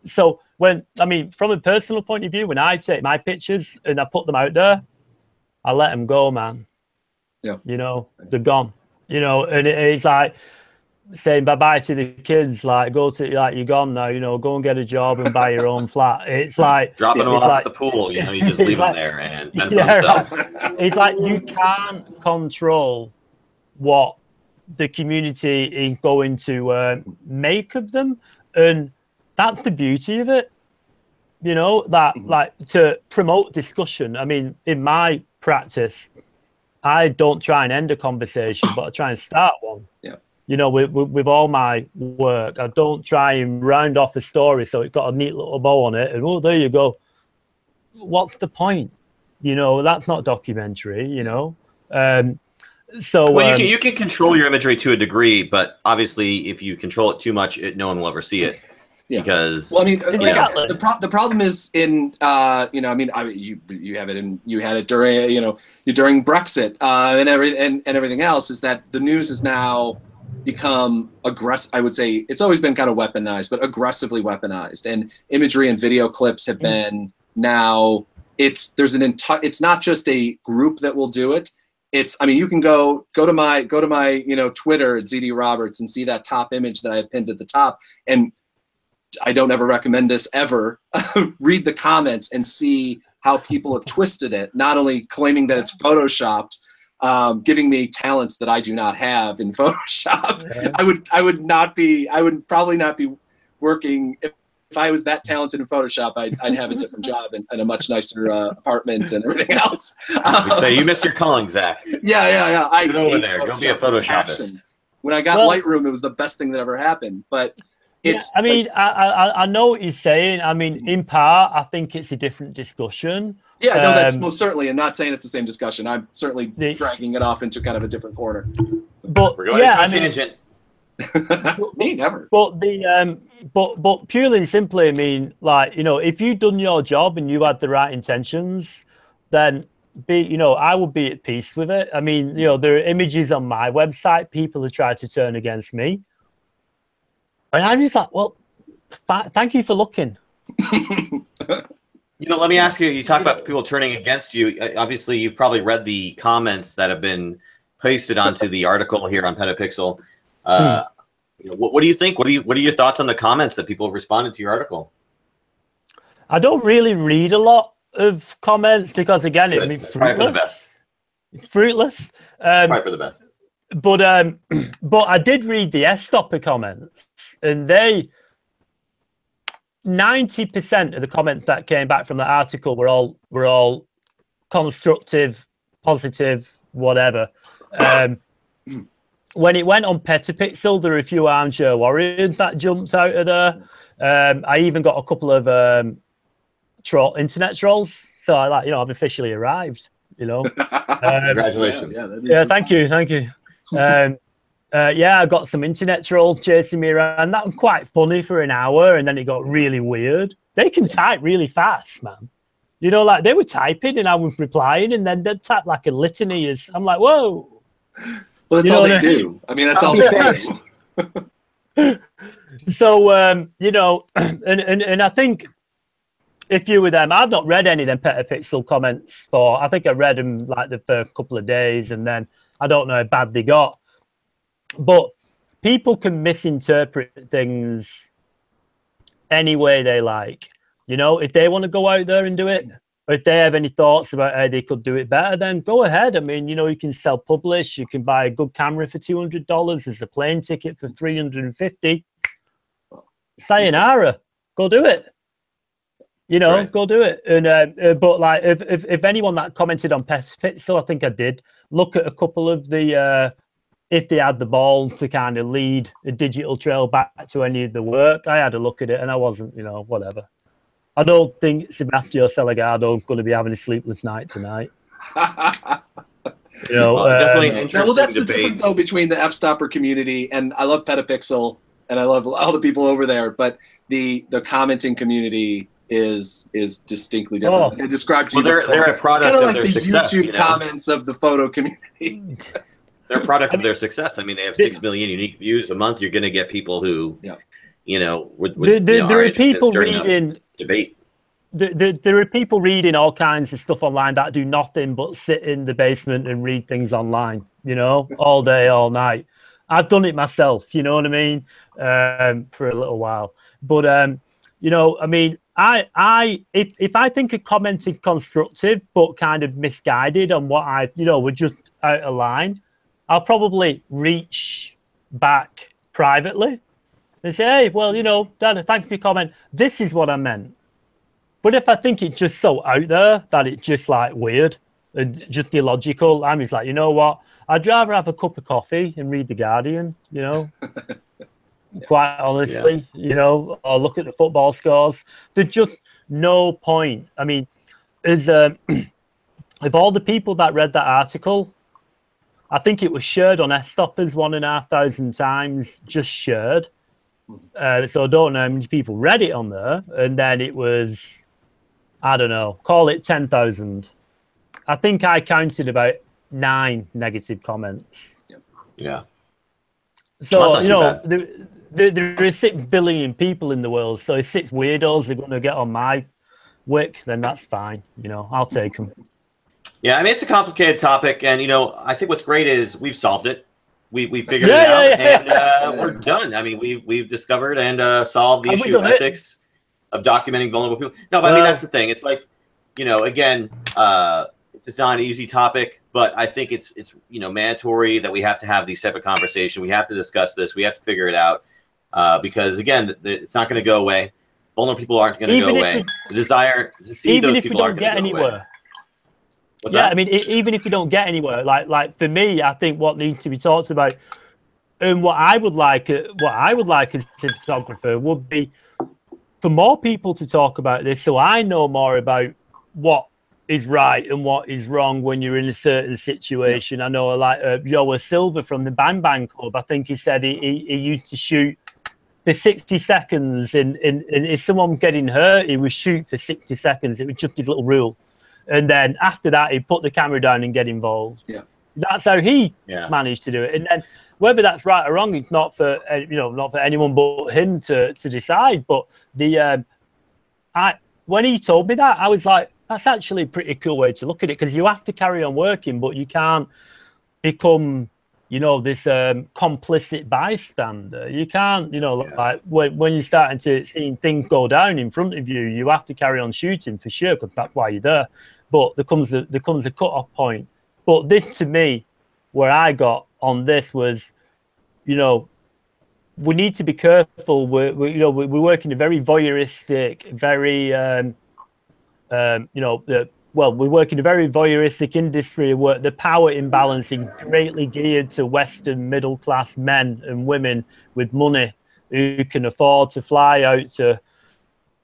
So from a personal point of view, when I take my pictures and I put them out there, I let them go, man. Yeah. They're gone. And it's like saying bye-bye to the kids, like you're gone now, go and get a job and buy your own flat. It's like dropping them off at the pool, you just leave them there and fend for themselves. It's like you can't control what the community is going to make of them, and that's the beauty of it. Like to promote discussion. I mean, in my practice, I don't try and end a conversation, but I try and start one. Yeah. With all my work, I don't try and round off a story so it's got a neat little bow on it. And there you go. What's the point? That's not documentary. So you can control your imagery to a degree, but obviously, if you control it too much, no one will ever see it. Yeah. Because the problem is in you have it you had it during during Brexit and everything else, is that the news has now become aggressive. I would say it's always been kind of weaponized, but aggressively weaponized, and imagery and video clips have been now. It's not just a group that will do it. You can go to my Twitter at ZD Roberts and see that top image that I have pinned at the top, and I don't ever recommend this ever. Read the comments and see how people have twisted it, not only claiming that it's photoshopped, giving me talents that I do not have in Photoshop. Yeah. I would probably not be working if I was that talented in Photoshop. I'd have a different job and a much nicer apartment and everything else. You'd say you missed your calling, Zach. Yeah. Get over there. Don't be a Photoshopist. When I got Lightroom, it was the best thing that ever happened. But I know what you're saying. I mean, in part, I think it's a different discussion. Yeah, no, that's most certainly, and not saying it's the same discussion. I'm certainly dragging it off into kind of a different corner. But we're going to a tangent. Me never. But the but purely and simply, I mean, like, you know, if you'd done your job and you had the right intentions, then I would be at peace with it. I mean, you know, there are images on my website people have tried to turn against me, and I'm just like, well, thank you for looking. You know, let me ask you. You talk about people turning against you. Obviously, you've probably read the comments that have been pasted onto the article here on Petapixel. You know, what do you think? What are your thoughts on the comments that people have responded to your article? I don't really read a lot of comments because, again, it means probably for the best. Fruitless. Probably for the best. But I did read the S-Stopper comments, and 90% of the comments that came back from the article were all constructive, positive, whatever. When it went on Petapixel, there were a few armchair warriors that jumped out of there. I even got a couple of internet trolls. So I've officially arrived. You know, congratulations. Yeah, thank you. I got some internet trolls chasing me around. That was quite funny for an hour, and then it got really weird. They can type really fast, man. You know, like they were typing and I was replying, and then they'd type like a litany. I'm like, whoa. Well, that's all they do. I mean, that's all they do. So, you know, and I think a few of them, I've not read any of them Petapixel comments for, I think I read them like the first couple of days, and then I don't know how bad they got. But people can misinterpret things any way they like. You know, if they want to go out there and do it, or if they have any thoughts about how they could do it better, then go ahead. I mean, you know, you can self-publish. You can buy a good camera for $200. There's a plane ticket for $350. Sayonara. Go do it. You know, right. Go do it. And but like, if anyone that commented on Petapixel, I think I did look at a couple of the if they had the ball to kind of lead a digital trail back to any of the work. I had a look at it, and I wasn't, you know, whatever. I don't think Sebastião Salgado is going to be having a sleepless night tonight. You know, definitely an interesting well, that's debate. The difference though between the F-Stopper community, and I love Petapixel, and I love all the people over there, but the commenting community is distinctly different. Like I described to you. They're a product of their success. YouTube comments of the photo community. They're a product of their success. I mean, they have 6 million unique views a month. You're going to get people who, you know, there are people reading debate. There are people reading all kinds of stuff online that do nothing but sit in the basement and read things online, you know, all day, all night. I've done it myself, you know what I mean, for a little while. But, you know, I mean, if I think a comment is constructive but kind of misguided on what I, you know, we're just out of line, I'll probably reach back privately and say, hey, well, you know, Dan, thank you for your comment. This is what I meant. But if I think it's just so out there that it's just like weird and just illogical, I'm just like, you know what? I'd rather have a cup of coffee and read The Guardian, you know, quite honestly, you know, or look at the football scores. There's just no point. I mean, of all the people that read that article, I think it was shared on S-Stoppers 1,500 times, just shared. So I don't know how many people read it on there. And then it was, I don't know, call it 10,000. I think I counted about 9 negative comments. Yeah. So, well, you know, there are 6 billion people in the world. So if 6 weirdos are going to get on my wick, then that's fine. You know, I'll take them. Yeah, I mean, it's a complicated topic, and you know, I think what's great is we've solved it. We figured it out, and we're done. I mean, we've discovered and solved the issue of ethics of documenting vulnerable people. No, but I mean, that's the thing. It's like, you know, again, it's not an easy topic, but I think it's you know, mandatory that we have to have these type of conversation. We have to discuss this. We have to figure it out because again, it's not going to go away. Vulnerable people aren't going to go away. The desire to see those people aren't going to go away. What's that? I mean, even if you don't get anywhere, like for me, I think what needs to be talked about, and what I would like as a photographer would be for more people to talk about this, so I know more about what is right and what is wrong when you're in a certain situation. I know, like Joa Silva from the Bang Bang Club. I think he said he used to shoot the 60 seconds in is someone getting hurt, he would shoot for 60 seconds. It was just his little rule. And then after that, he'd put the camera down and get involved. Yeah. That's how he managed to do it. And then whether that's right or wrong, it's not for not for anyone but him to decide. But when he told me that, I was like, that's actually a pretty cool way to look at it, because you have to carry on working, but you can't become this complicit bystander. You can't, like when you're starting to see things go down in front of you, you have to carry on shooting for sure, because that's why you're there. But there comes a cut-off point. But this, to me, where I got on this was, we need to be careful. We work in a very voyeuristic, very we work in a very voyeuristic industry where the power imbalance is greatly geared to Western middle-class men and women with money who can afford to fly out to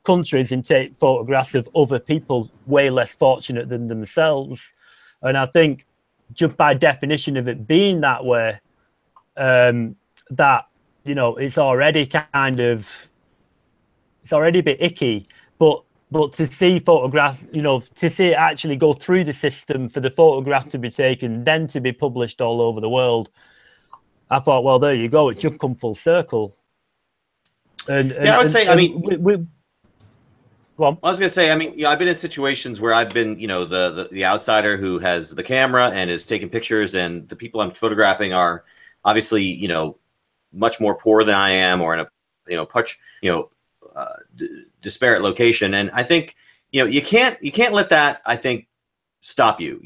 countries and take photographs of other people way less fortunate than themselves. And I think just by definition of it being that way, that, it's already a bit icky, but to see photographs, to see it actually go through the system for the photograph to be taken, then to be published all over the world, I thought, well, there you go. It just come full circle. And I would say, go on. I was going to say, I've been in situations where I've been, the outsider who has the camera and is taking pictures, and the people I'm photographing are obviously, much more poor than I am, or in a, disparate location. And I think, you can't let that, I think, stop you.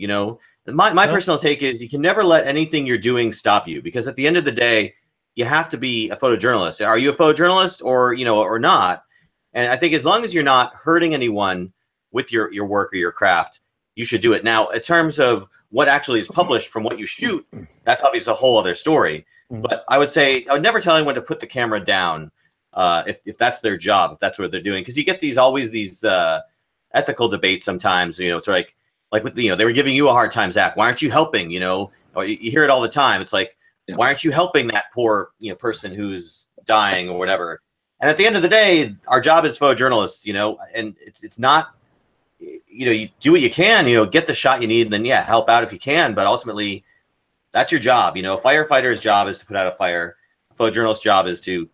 My personal take is you can never let anything you're doing stop you, because at the end of the day, you have to be a photojournalist. Are you a photojournalist or not? And I think as long as you're not hurting anyone with your work or your craft, you should do it. Now, in terms of what actually is published from what you shoot, that's obviously a whole other story. But I would say, I would never tell anyone to put the camera down if that's their job, if that's what they're doing. Because you get always these ethical debates sometimes. It's like with they were giving you a hard time, Zach. Why aren't you helping? Or you hear it all the time. It's like, why aren't you helping that poor person who's dying or whatever? And at the end of the day, our job as photojournalists, and it's not, you do what you can, get the shot you need, and then help out if you can. But ultimately, that's your job. A firefighter's job is to put out a fire. A photojournalist's job is to,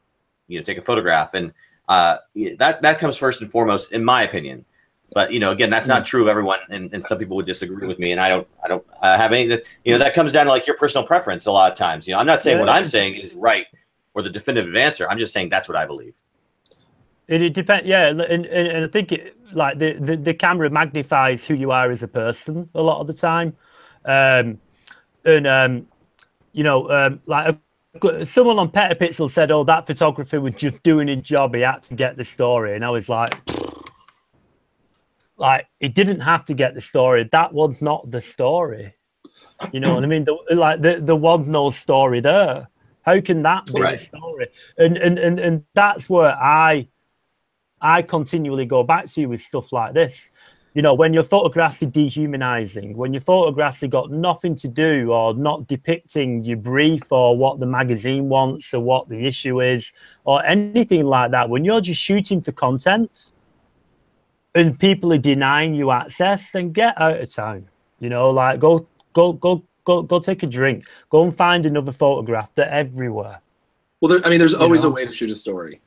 take a photograph, and that comes first and foremost, in my opinion. But again, that's not true of everyone, and some people would disagree with me. And I don't have any that that comes down to like your personal preference a lot of times. I'm not saying what I'm saying is right or the definitive answer. I'm just saying that's what I believe. It depends, and I think the camera magnifies who you are as a person a lot of the time, someone on Petapixel said, "Oh, that photographer was just doing his job. He had to get the story," and I was like, he didn't have to get the story. That was not the story. You know what I mean? There was no story there. How can that be the story? And that's where I continually go back to with stuff like this. When your photographs are dehumanizing, when your photographs have got nothing to do or not depicting your brief or what the magazine wants or what the issue is or anything like that, when you're just shooting for content and people are denying you access, then get out of town. Go take a drink. Go and find another photograph. They're everywhere. Well, there's always a way to shoot a story.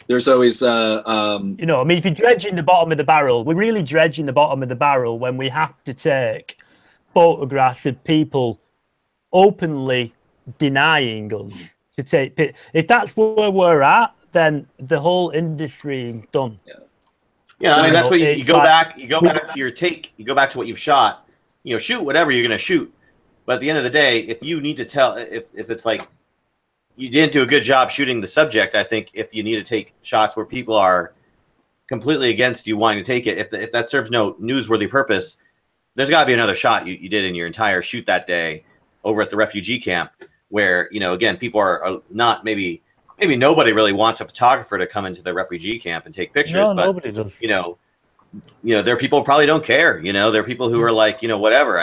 There's always, if you're dredging the bottom of the barrel, we're really dredging the bottom of the barrel when we have to take photographs of people openly denying us to take pictures. If that's where we're at, then the whole industry is done. That's what you go back. You go back to your take. You go back to what you've shot. Shoot whatever you're going to shoot. But at the end of the day, if you need to tell, if it's like, you didn't do a good job shooting the subject, I think if you need to take shots where people are completely against you wanting to take it, if that serves no newsworthy purpose, there's got to be another shot you did in your entire shoot that day over at the refugee camp where, again, people are not maybe nobody really wants a photographer to come into the refugee camp and take pictures. No, but, nobody does. There are people who probably don't care. There are people who are like, whatever.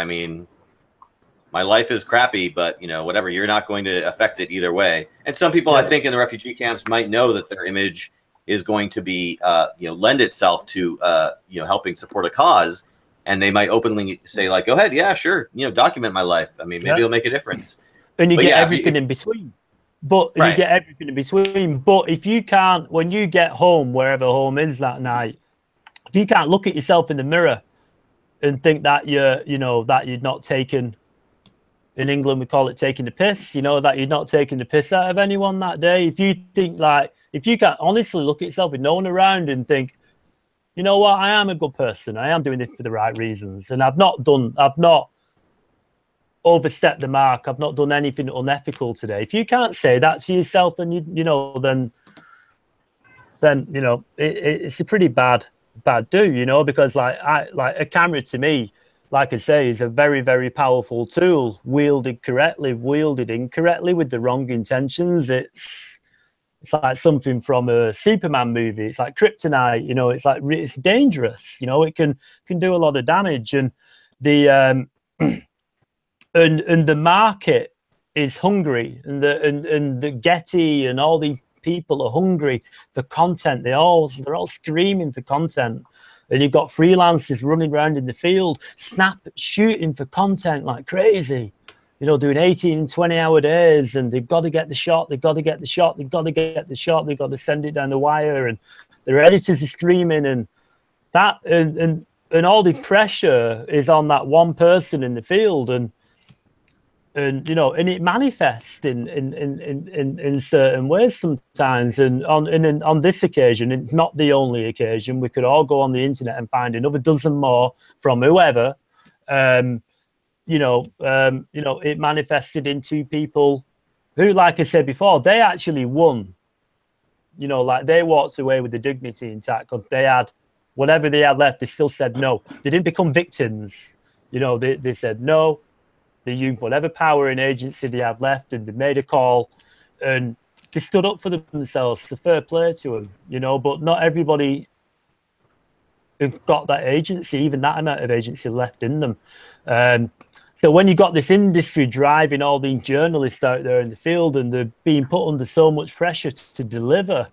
my life is crappy, but, you know, whatever, you're not going to affect it either way. And some people, I think, in the refugee camps might know that their image is going to be, you know, lend itself to, you know, helping support a cause. And they might openly say, like, go ahead, yeah, sure, you know, document my life. I mean, maybe it'll make a difference. And you But get yeah, everything in between. But Right. you get everything in between. But if you can't, when you get home, wherever home is that night, if you can't look at yourself in the mirror and think that you're, you know, that you're not taking, in England we call it taking the piss, you know, that you're not taking the piss out of anyone that day. If you think, like, if you can't honestly look at yourself with no one around and think, you know what, I am a good person, I am doing this for the right reasons, and I've not overstepped the mark, I've not done anything unethical today. If you can't say that to yourself, then you know, then you know, it's a pretty bad do, you know, because like a camera to me, like I say, is a very, very powerful tool, wielded incorrectly with the wrong intentions. It's like something from a Superman movie. It's like kryptonite, you know. It's like, it's dangerous, you know. It can do a lot of damage, and the and the market is hungry, and the Getty and all the people are hungry for content. They're all screaming for content, and you've got freelancers running around in the field, shooting for content like crazy, you know, doing 18 and 20-hour days, and they've got to get the shot, they've got to get the shot, they've got to get the shot, they've got to send it down the wire, and their editors are screaming, and that and all the pressure is on that one person in the field, and you know, and it manifests in certain ways sometimes. And on this occasion, it's not the only occasion. We could all go on the internet and find another dozen more from whoever. You know, it manifested in two people who, like I said before, they actually won. You know, like they walked away with the dignity intact, because they had whatever they had left. They still said no. They didn't become victims. You know, they said no. They used whatever power and agency they had left, and they made a call, and they stood up for themselves. It's a fair play to them, you know. But not everybody have got that agency, even that amount of agency left in them. So when you got this industry driving all these journalists out there in the field, and they're being put under so much pressure to deliver,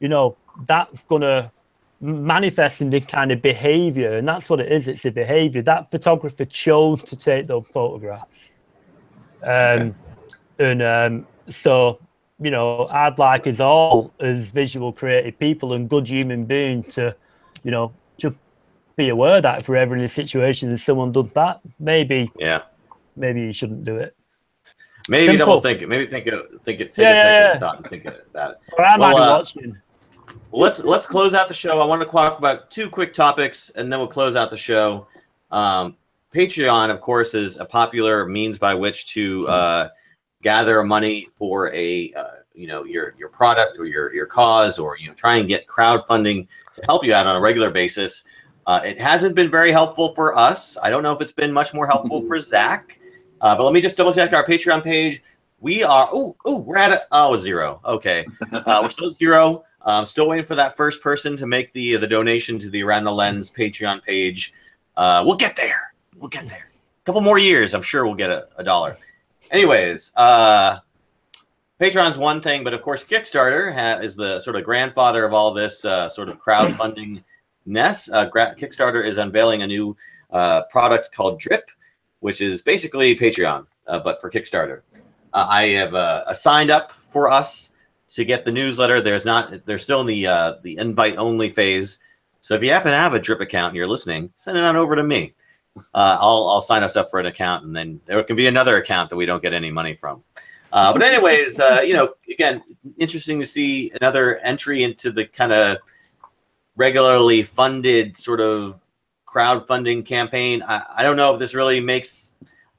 you know, that's gonna manifest in the kind of behavior, and that's what it is. It's a behavior. That photographer chose to take those photographs, and so, you know, I'd like us all as visual creative people and good human beings to, you know, just be aware that if we're ever in a situation and someone does that, maybe you shouldn't do it. Maybe Simple. double think it. Maybe take a second thought and think about it. Or I might be watching. Let's close out the show. I want to talk about two quick topics, and then we'll close out the show. Patreon, of course, is a popular means by which to gather money for a you know, your product or your cause, or, you know, try and get crowdfunding to help you out on a regular basis. It hasn't been very helpful for us. I don't know if it's been much more helpful for Zach. But let me just double check our Patreon page. We are we're at 0. Okay, we're still at 0. I'm still waiting for that first person to make the donation to the Around the Lens Patreon page. We'll get there. We'll get there. A couple more years, I'm sure we'll get a dollar. Anyways, Patreon's one thing, but of course Kickstarter is the sort of grandfather of all this sort of crowdfunding ness. Kickstarter is unveiling a new product called Drip, which is basically Patreon, but for Kickstarter. I have signed up for us to get the newsletter. They're still in the invite only phase. So if you happen to have a Drip account and you're listening, send it on over to me. I'll sign us up for an account, and then there can be another account that we don't get any money from. But anyways, you know, again, interesting to see another entry into the kind of regularly funded sort of crowdfunding campaign. I don't know if this really makes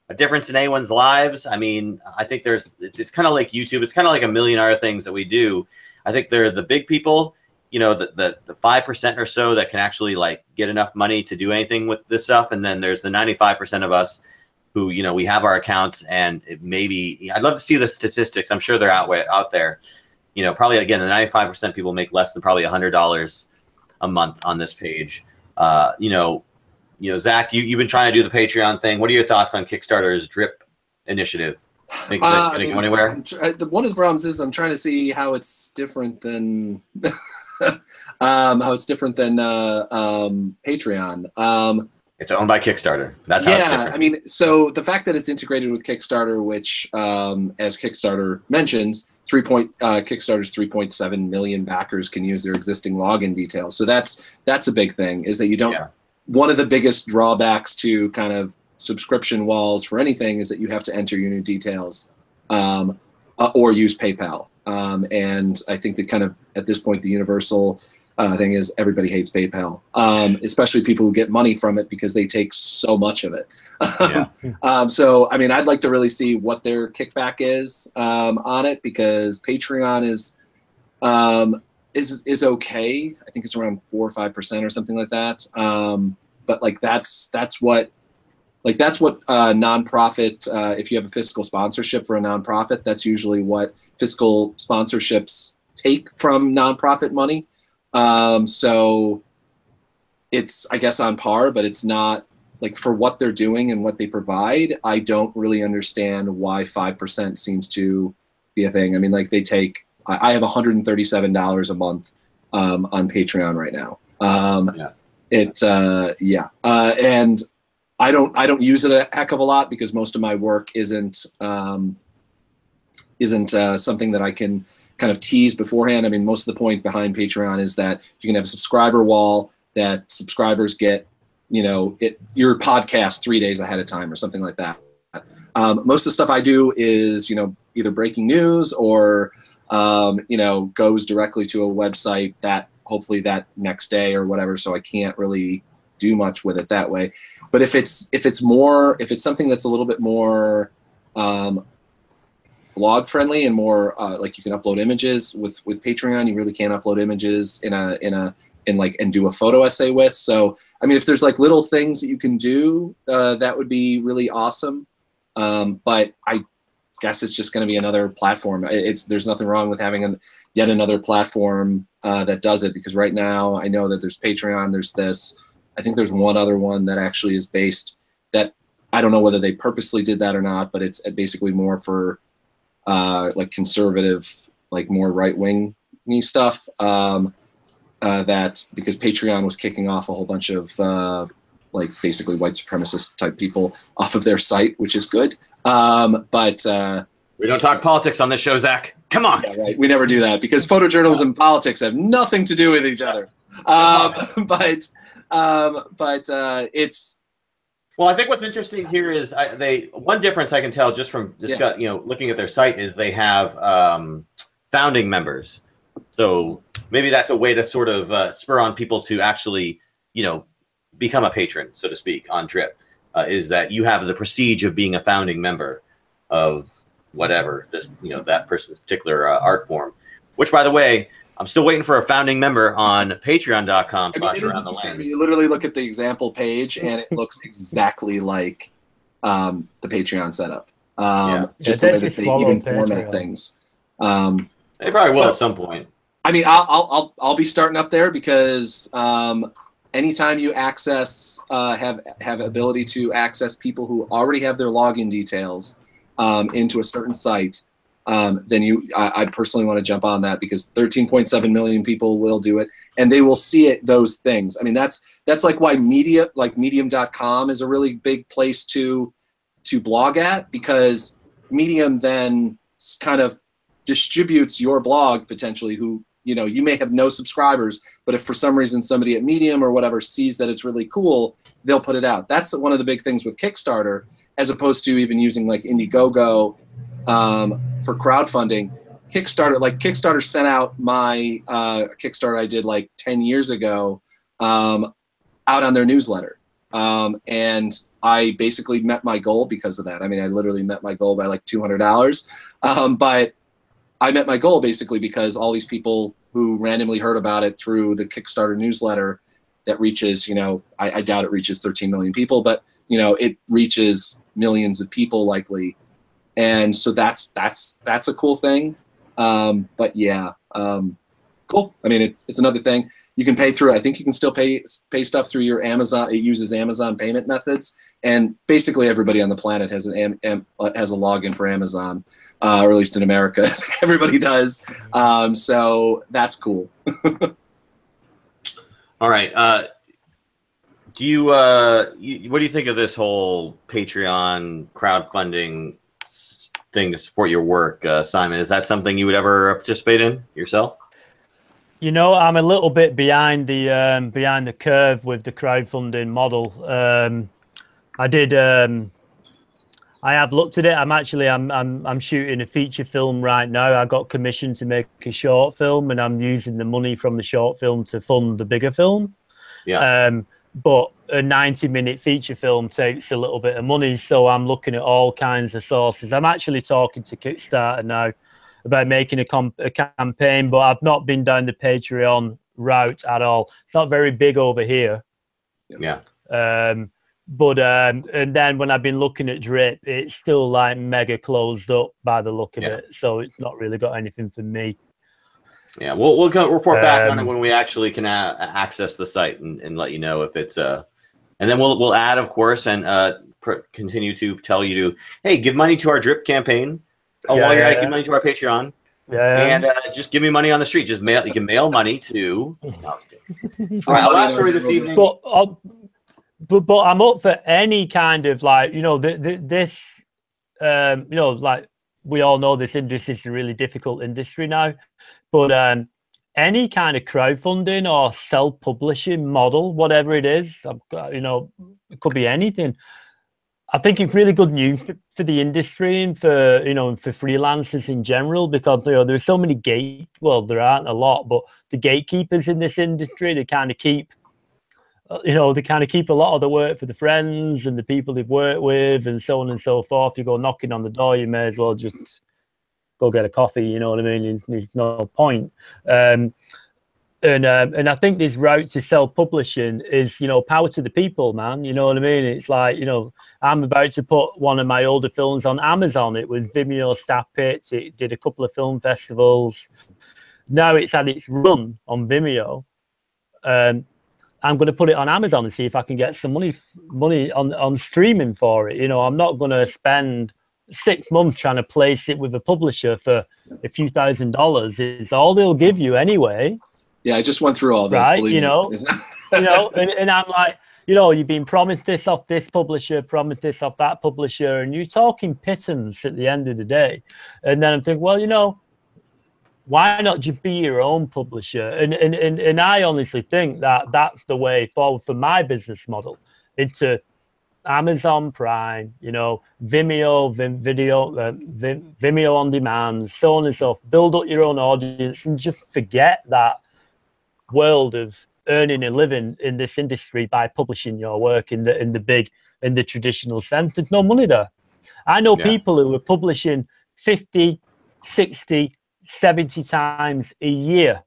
a difference in anyone's lives. I mean, I think it's kind of like YouTube. It's kind of like a million other things that we do. I think they're the big people, you know, the 5% or so that can actually like get enough money to do anything with this stuff. And then there's the 95% of us who, you know, we have our accounts, and maybe I'd love to see the statistics. I'm sure they're out there. You know, probably again, the 95% people make less than probably $100 a month on this page. You know, you know, Zach, you've been trying to do the Patreon thing. What are your thoughts on Kickstarter's Drip initiative? Think it's going to go anywhere? One of the problems is I'm trying to see how it's different than Patreon. It's owned by Kickstarter. That's how it's different. I mean, so the fact that it's integrated with Kickstarter, which, as Kickstarter mentions, Kickstarter's 3.7 million backers can use their existing login details. So that's a big thing. Is that you don't. Yeah. One of the biggest drawbacks to kind of subscription walls for anything is that you have to enter your new details, or use PayPal. And I think that kind of at this point the universal thing is everybody hates PayPal, especially people who get money from it because they take so much of it. So, I mean, I'd like to really see what their kickback is on it, because Patreon is okay. I think it's around 4 or 5% or something like that. But like that's what nonprofit. If you have a fiscal sponsorship for a nonprofit, that's usually what fiscal sponsorships take from nonprofit money. So it's, I guess, on par, but it's not like for what they're doing and what they provide. I don't really understand why 5% seems to be a thing. I mean, like they take, I have $137 a month, on Patreon right now. And I don't use it a heck of a lot because most of my work isn't something that I can kind of tease beforehand. I mean, most of the point behind Patreon is that you can have a subscriber wall that subscribers get, you know, your podcast 3 days ahead of time or something like that. Most of the stuff I do is, you know, either breaking news or, you know, goes directly to a website that hopefully that next day or whatever. So I can't really do much with it that way. But if it's something that's a little bit more, blog friendly and more like you can upload images with Patreon. You really can't upload images and do a photo essay with. So I mean, if there's like little things that you can do, that would be really awesome. But I guess it's just going to be another platform. There's nothing wrong with having yet another platform that does it, because right now I know that there's Patreon, there's this. I think there's one other one that actually is based, that I don't know whether they purposely did that or not, but it's basically more for like conservative, like more right-wing-y stuff. That because Patreon was kicking off a whole bunch of like basically white supremacist type people off of their site, which is good. But we don't talk politics on this show, Zach. Come on. Yeah, right. We never do that because photojournalism and politics have nothing to do with each other. But it's. Well, I think what's interesting here is one difference I can tell just from you know, looking at their site is they have founding members. So maybe that's a way to sort of spur on people to actually, you know, become a patron, so to speak, on Drip. Is that you have the prestige of being a founding member of whatever this, you know, that person's particular art form. Which, by the way, I'm still waiting for a founding member on patreon.com/aroundthelens. You literally look at the example page and it looks exactly like the Patreon setup. Just the way that they even format things. They probably will at some point. I mean, I'll be starting up there because anytime you access have ability to access people who already have their login details into a certain site, then I personally want to jump on that, because 13.7 million people will do it, and they will see it, those things. I mean, that's like why medium.com is a really big place to blog at, because Medium then kind of distributes your blog potentially, who, you know, you may have no subscribers, but if for some reason somebody at Medium or whatever sees that it's really cool, they'll put it out. That's one of the big things with Kickstarter, as opposed to even using like Indiegogo for crowdfunding. Kickstarter sent out my Kickstarter I did like 10 years ago out on their newsletter. And I basically met my goal because of that. I mean, I literally met my goal by like $200. But I met my goal basically because all these people who randomly heard about it through the Kickstarter newsletter that reaches, you know, I doubt it reaches 13 million people, but, you know, it reaches millions of people likely. And so that's a cool thing. But yeah, cool. I mean, it's another thing you can pay through. I think you can still pay stuff through your Amazon. It uses Amazon payment methods, and basically everybody on the planet has has a login for Amazon, or at least in America, everybody does. So that's cool. All right. Do you, what do you think of this whole Patreon crowdfunding thing to support your work, Simon? Is that something you would ever participate in yourself? You know, I'm a little bit behind the curve with the crowdfunding model. I have looked at it. I'm shooting a feature film right now. I got commissioned to make a short film, and I'm using the money from the short film to fund the bigger film. Yeah. But a 90-minute feature film takes a little bit of money, so I'm looking at all kinds of sources. I'm actually talking to Kickstarter now about making a campaign, but I've not been down the Patreon route at all. It's not very big over here. Yeah. And then when I've been looking at Drip, it's still like mega closed up by the look of it. So it's not really got anything for me. Yeah, we'll report back on it when we actually can access the site and let you know if it's and then we'll add, of course, and continue to tell you to, hey, give money to our Drip campaign. While you're at it, give money to our Patreon. And just give me money on the street. Just mail. You can mail money to. No, all right, last story this evening. But I'm up for any kind of, like, you know, this you know, like, we all know this industry is a really difficult industry now, but any kind of crowdfunding or self-publishing model, whatever it is, you know, it could be anything. I think it's really good news for the industry and for, you know, for freelancers in general, because, you know, there's so many there aren't a lot, but the gatekeepers in this industry, they kind of keep, you know, they kind of keep a lot of the work for the friends and the people they've worked with and so on and so forth. You go knocking on the door, you may as well just go get a coffee, you know what I mean? There's no point. And I think this route to self-publishing is, you know, power to the people, man. You know what I mean? It's like, you know, I'm about to put one of my older films on Amazon. It was Vimeo Staff Pits. It did a couple of film festivals. Now it's had its run on Vimeo. I'm going to put it on Amazon and see if I can get some money on streaming for it. You know, I'm not going to spend 6 months trying to place it with a publisher for a few $1,000s. It's all they'll give you anyway. Yeah, I just went through all this. Right, you know, and I'm like, you know, you've been promised this off this publisher, promised this off that publisher, and you're talking pittance at the end of the day. And then I'm thinking, well, you know, why not just be your own publisher? And I honestly think that that's the way forward for my business model, into Amazon Prime, you know, Vimeo, Vimeo on demand, so on and so forth. Build up your own audience and just forget that world of earning a living in this industry by publishing your work in the traditional sense. There's no money there. I know people who are publishing 50, 60, 70 times a year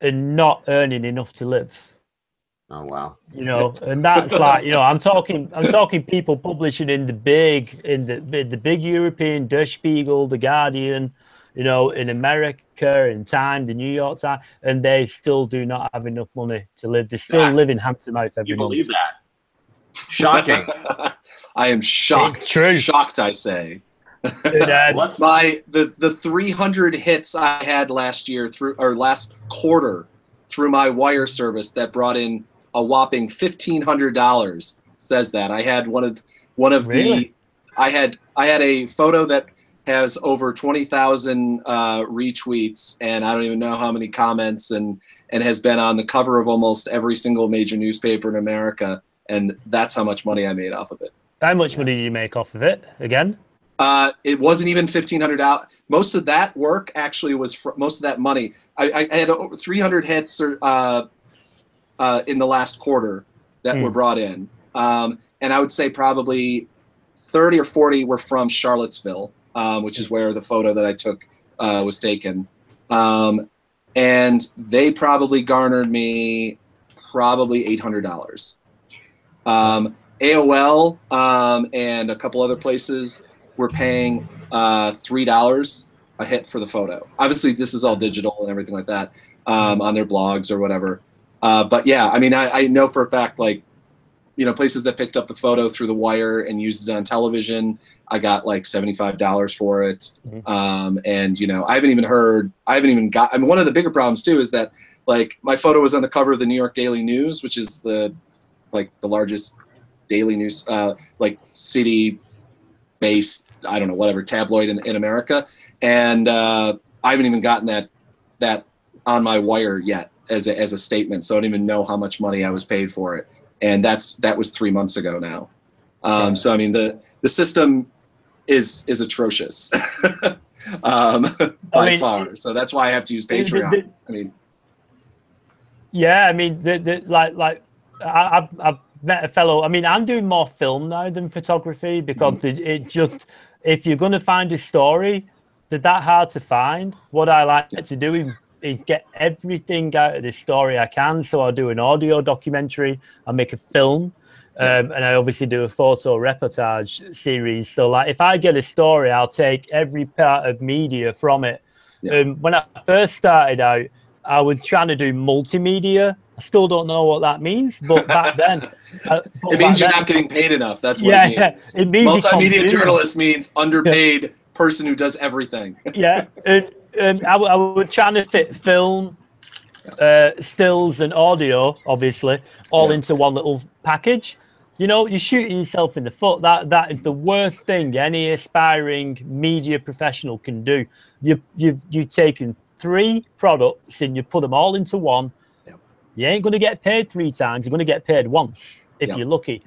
and not earning enough to live. Oh wow. You know, and that's like, you know, I'm talking people publishing in the big European, Der Spiegel, The Guardian, you know, in America, in Time, the New York Times, and they still do not have enough money to live. They're still living hand to mouth every month. You believe that? Shocking. I am shocked. It's true. Shocked, I say. The 300 hits I had last quarter through my wire service that brought in a whopping $1,500 says that. I had I had a photo that has over 20,000 retweets, and I don't even know how many comments, and has been on the cover of almost every single major newspaper in America, and that's how much money I made off of it. How much money did you make off of it again? It wasn't even $1,500. Most of that work actually was most of that money. I had over 300 hits in the last quarter that were brought in, and I would say probably 30 or 40 were from Charlottesville, which is where the photo that I took was taken, and they probably garnered me probably $800. AOL and a couple other places were paying $3, a hit for the photo. Obviously, this is all digital and everything like that on their blogs or whatever. But yeah, I mean, I know for a fact, like, you know, places that picked up the photo through the wire and used it on television, I got like $75 for it. And, you know, I haven't even got, I mean, one of the bigger problems too is that, like, my photo was on the cover of the New York Daily News, which is the largest daily news, like city-based, I don't know, whatever, tabloid in America. And I haven't even gotten that on my wire yet as a statement. So I don't even know how much money I was paid for it. And that was 3 months ago now. So I mean, the system is atrocious by far. So that's why I have to use Patreon. I mean, yeah, I mean, I've met a fellow. I mean, I'm doing more film now than photography because it just, if you're going to find a story, they're that hard to find. What I like to do is get everything out of this story I can. So I'll do an audio documentary, I'll make a film, and I obviously do a photo reportage series. So like, if I get a story, I'll take every part of media from it. When I first started out, I was trying to do multimedia. I still don't know what that means, but back then... it means you're not getting paid enough. That's what it means. It means multimedia journalist means underpaid person who does everything. And I was trying to fit film, stills and audio, obviously, all into one little package. You know, you're shooting yourself in the foot. That is the worst thing any aspiring media professional can do. You've taken 3 products and you put them all into one. You ain't going to get paid 3 times. You're going to get paid once if you're lucky.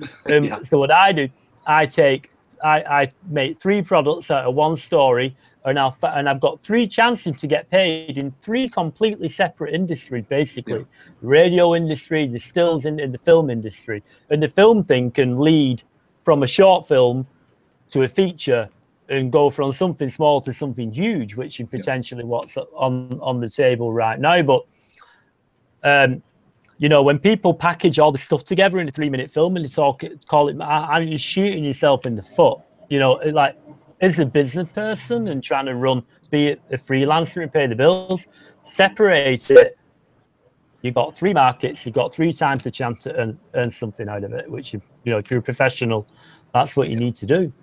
So what I do, I make 3 products out of one story, and I've got 3 chances to get paid in 3 completely separate industries, basically. The radio industry, the stills in the film industry. And the film thing can lead from a short film to a feature and go from something small to something huge, which is potentially what's on the table right now. But you know, when people package all this stuff together in a 3-minute film and you're shooting yourself in the foot. You know, like, as a business person and trying to be a freelancer and pay the bills, separate it. You've got 3 markets. You've got 3 times the chance to earn something out of it. Which, you know, if you're a professional, that's what you need to do.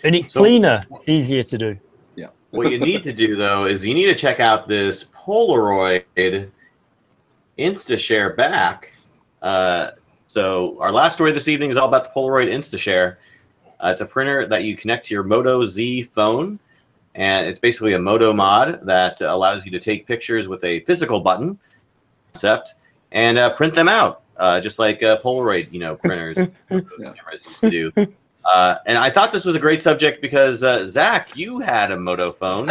And it's cleaner, it's easier to do. Yeah. What you need to do, though, is you need to check out this Polaroid InstaShare back. So our last story this evening is all about the Polaroid InstaShare. It's a printer that you connect to your Moto Z phone, and it's basically a Moto mod that allows you to take pictures with a physical button concept and print them out, just like Polaroid, you know, printers cameras used to do. And I thought this was a great subject because, Zach, you had a Moto phone.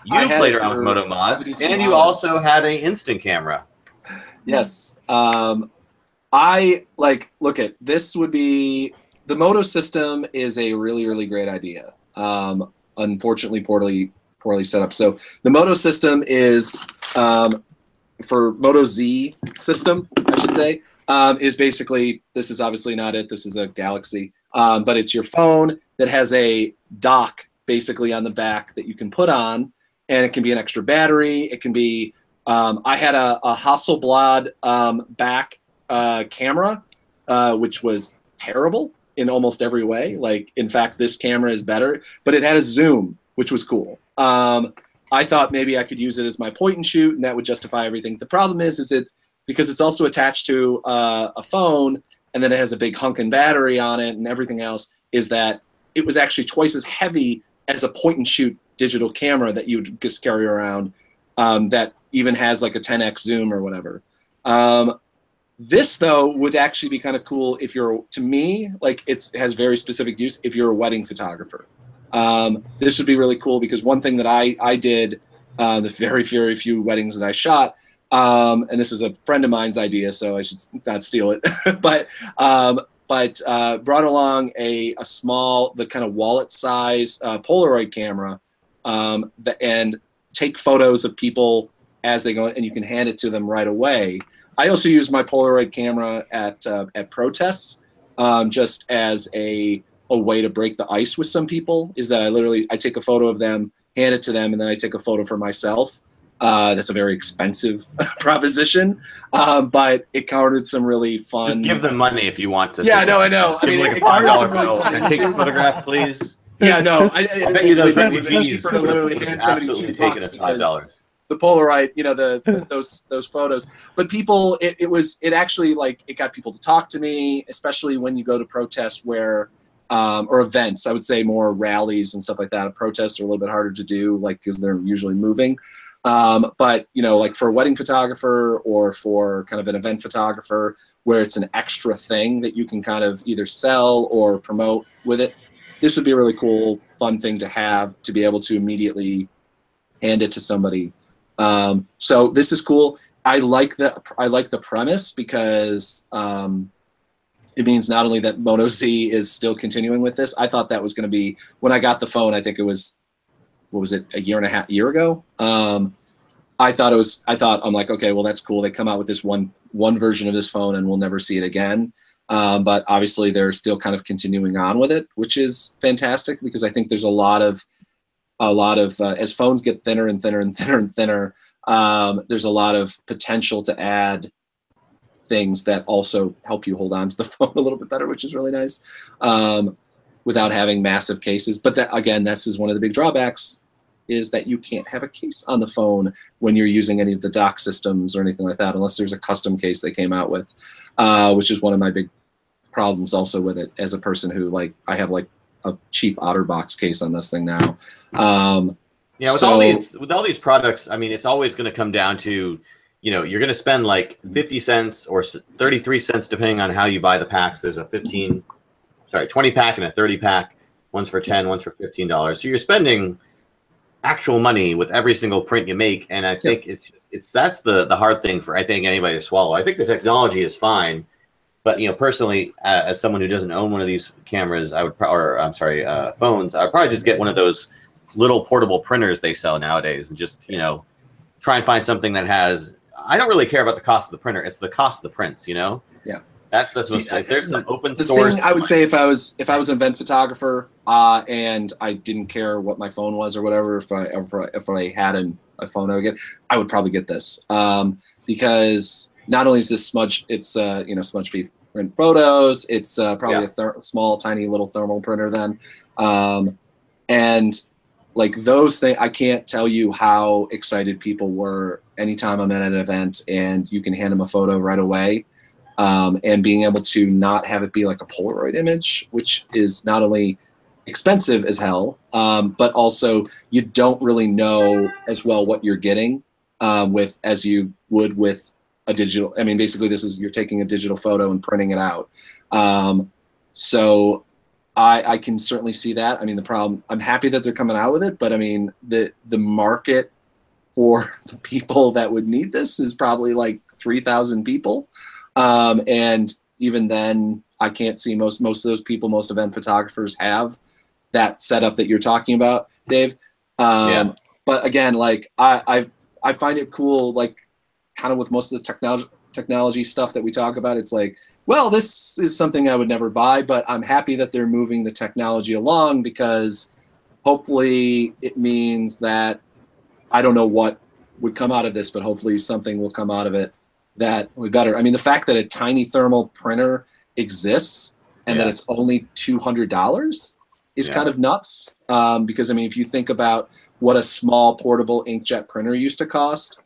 You played around with Moto mods, and you also had an instant camera. Yes. Look at this would be, the Moto system is a really, really great idea. Unfortunately, poorly set up. So the Moto system is, for Moto Z system, I should say, is basically, this is obviously not it. This is a Galaxy, but it's your phone that has a dock basically on the back that you can put on, and it can be an extra battery. It can be, I had a Hasselblad back camera, which was terrible in almost every way. Like, in fact, this camera is better, but it had a zoom, which was cool. I thought maybe I could use it as my point and shoot, and that would justify everything. The problem is because it's also attached to a phone, and then it has a big hunkin' battery on it and everything else, is that it was actually twice as heavy as a point and shoot digital camera that you would just carry around, that even has like a 10x zoom or whatever. This, though, would actually be kind of cool if you're, to me, like, it has very specific use if you're a wedding photographer. This would be really cool because one thing that I did, the very, very few weddings that I shot, and this is a friend of mine's idea, so I should not steal it, but brought along a small, the kind of wallet size Polaroid camera, and take photos of people as they go, and you can hand it to them right away. I also use my Polaroid camera at protests, just as a way to break the ice with some people, is that I take a photo of them hand it to them, and then I take a photo for myself. That's a very expensive proposition, but it garnered some really fun. Just give them money if you want to. Yeah, I know. I mean, like a $5 bill. Can I take a photograph, please? Yeah, no. I bet you those refugees for literally hand somebody absolutely taking $5. The Polaroid, you know, those photos. But people, it actually, like, it got people to talk to me, especially when you go to protests where, or events, I would say more rallies and stuff like that. Protests are a little bit harder to do, like, because they're usually moving. But, you know, like for a wedding photographer or for kind of an event photographer where it's an extra thing that you can kind of either sell or promote with it, this would be a really cool, fun thing to have, to be able to immediately hand it to somebody. So this is cool. I like the premise because it means not only that Moto Z is still continuing with this. I thought that was going to be, when I got the phone, I think it was, what was it, a year ago? I'm like, okay, well, that's cool. They come out with this one version of this phone and we'll never see it again. But obviously they're still kind of continuing on with it, which is fantastic, because I think there's a lot of as phones get thinner and thinner and thinner and thinner, there's a lot of potential to add things that also help you hold on to the phone a little bit better, which is really nice, without having massive cases. But that, again, this is one of the big drawbacks, is that you can't have a case on the phone when you're using any of the dock systems or anything like that, unless there's a custom case they came out with, which is one of my big problems also with it, as a person who, like, I have like a cheap OtterBox case on this thing now. Yeah, with all these products, I mean, it's always going to come down to, you know, you're going to spend like 50 cents or 33 cents depending on how you buy the packs. There's a 20 pack and a 30 pack. One's for 10, one's for $15. So you're spending actual money with every single print you make, and I think that's the hard thing for, I think, anybody to swallow. I think the technology is fine, but, you know, personally, as someone who doesn't own one of these cameras, phones, I would probably just get one of those little portable printers they sell nowadays, and just, you know, try and find something that has. I don't really care about the cost of the printer; it's the cost of the prints. You know. Yeah. That's there's some open source. The thing I would say, if I was an event photographer, and I didn't care what my phone was or whatever, if I had a phone I would get, I would probably get this, because not only is this smudge, it's smudge free print photos. It's probably a small, tiny little thermal printer then, and like those things, I can't tell you how excited people were anytime I'm at an event and you can hand them a photo right away. And being able to not have it be like a Polaroid image, which is not only expensive as hell, but also you don't really know as well what you're getting as you would with a digital. I mean, basically, you're taking a digital photo and printing it out. So I can certainly see that. I mean, the problem, I'm happy that they're coming out with it, but I mean, the market for the people that would need this is probably like 3,000 people. And even then, I can't see most of those people, most event photographers have that setup that you're talking about, Dave. But again, like I find it cool, like kind of with most of the technology stuff that we talk about, it's like, well, this is something I would never buy, but I'm happy that they're moving the technology along, because hopefully it means that, I don't know what would come out of this, but hopefully something will come out of it that would be better. I mean, the fact that a tiny thermal printer exists and that it's only $200 is kind of nuts. Because I mean, if you think about what a small portable inkjet printer used to cost,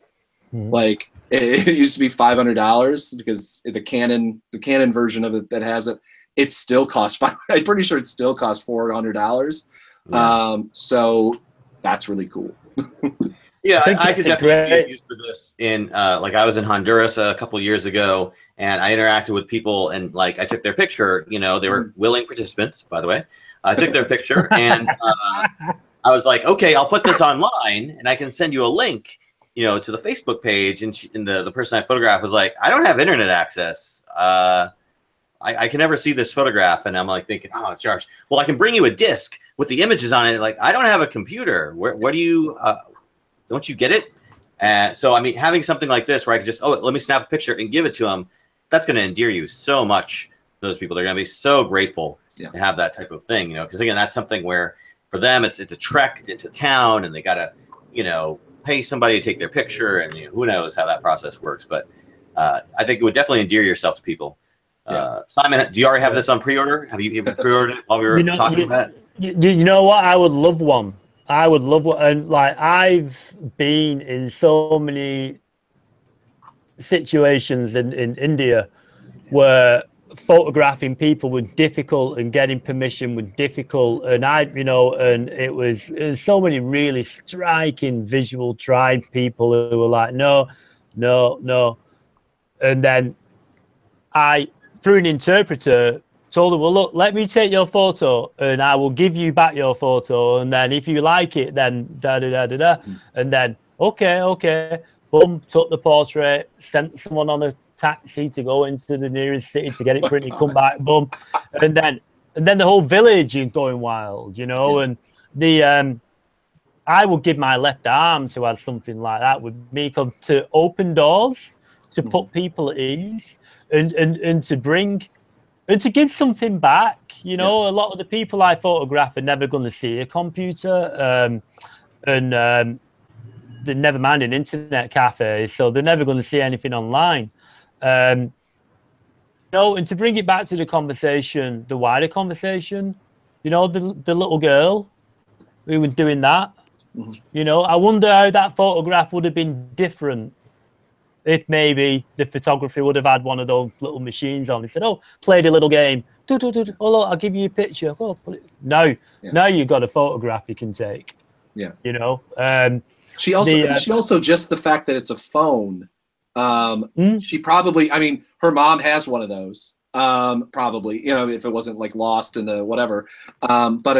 like it used to be $500, because the Canon version of it that has it still costs I'm pretty sure it still costs $400. So that's really cool. Yeah, I could definitely see it used for this in, like, I was in Honduras a couple years ago, and I interacted with people, and like I took their picture. You know, they were willing participants, by the way. I took their picture, and I was like, okay, I'll put this online, and I can send you a link, you know, to the Facebook page. And the person I photographed was like, I don't have internet access. I can never see this photograph. And I'm like thinking, oh, Josh, well, I can bring you a disc with the images on it. Like, I don't have a computer. Where do you? Don't you get it? So, I mean, having something like this where I can just, let me snap a picture and give it to them, that's going to endear you so much. Those people, they're going to be so grateful to have that type of thing, you know, because again, that's something where, for them, it's a trek into town, and they gotta, pay somebody to take their picture, and who knows how that process works. But I think it would definitely endear yourself to people. Simon, do you already have this on pre-order? Have you pre-ordered it while we were talking about it? You know what? I would love one. I would love one. And like, I've been in so many situations in India where photographing people was difficult and getting permission was difficult, and and it was so many really striking visual tribe people who were like, no, and then I, through an interpreter, told her, well, look, let me take your photo and I will give you back your photo, and then if you like it, then and then okay, boom, took the portrait, sent someone on a taxi to go into the nearest city to get it printed, come back, boom, and then the whole village is going wild, and the I would give my left arm to have something like that with me, come to open doors, to put people at ease, and to bring and to give something back. A lot of the people I photograph are never going to see a computer, and they never mind an internet cafe, so they're never going to see anything online. And to bring it back to the conversation, the wider conversation, the little girl who was doing that, I wonder how that photograph would have been different if maybe the photographer would have had one of those little machines on. He said, "Oh, played a little game. Oh, look, I'll give you a picture. Oh, put it." Now you've got a photograph you can take. Yeah. She also just the fact that it's a phone. She probably, her mom has one of those. Probably, if it wasn't like lost in the whatever. But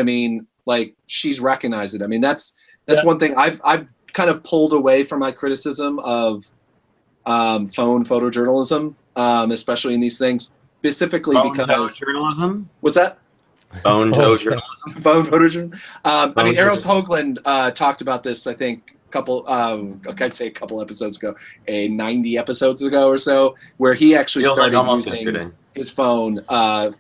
she's recognized it. That's one thing I've kind of pulled away from my criticism of phone photojournalism, especially in these things, specifically because journalism. What's that? Phone photojournalism. Phone photojournalism. Eros Hoagland talked about this, I think, I'd say a couple episodes ago, 90 episodes ago or so, where he actually started using his phone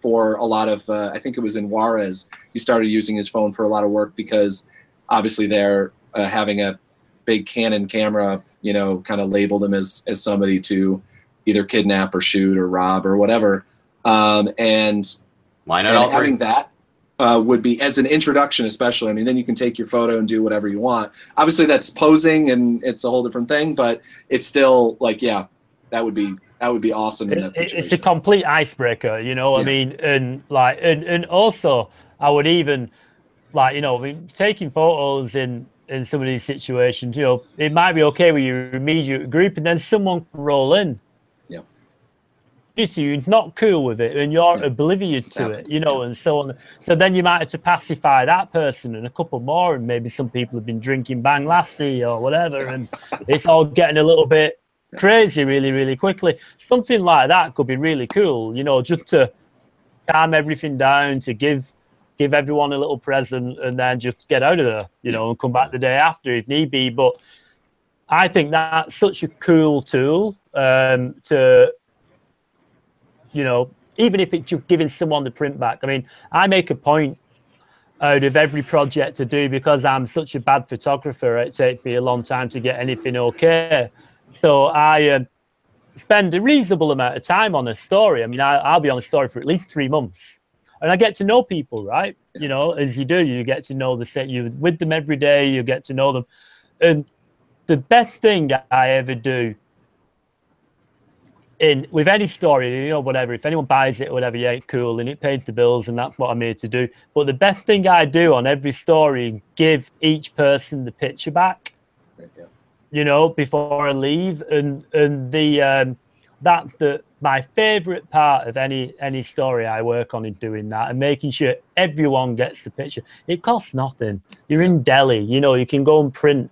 for a lot of, I think it was in Juarez, he started using his phone for a lot of work because obviously they're having a big Canon camera, kind of labeled him as somebody to either kidnap or shoot or rob or whatever. And why not having that would be as an introduction, especially. Then you can take your photo and do whatever you want. Obviously, that's posing and it's a whole different thing, but it's still like, that would be awesome in that situation. It's a complete icebreaker, and also I would even taking photos in some of these situations, it might be okay with your immediate group, and then someone can roll in. You're not cool with it and you're oblivious to it, and so on. So then you might have to pacify that person and a couple more, and maybe some people have been drinking Bang Lassie or whatever, and it's all getting a little bit crazy really, really quickly. Something like that could be really cool, just to calm everything down, to give everyone a little present, and then just get out of there, and come back the day after if need be. But I think that's such a cool tool to, even if it's just giving someone the print back. I make a point out of every project to do, because I'm such a bad photographer, it takes me a long time to get anything okay. So I spend a reasonable amount of time on a story. I'll be on a story for at least 3 months. And I get to know people, right? As you do, you get to know the set. You're with them every day. You get to know them. And the best thing I ever do with any story, whatever, if anyone buys it or whatever, cool, and it pays the bills, and that's what I'm here to do. But the best thing I do on every story, give each person the picture back, before I leave. And my favorite part of any story I work on is doing that and making sure everyone gets the picture. It costs nothing. You're in Delhi, you can go and print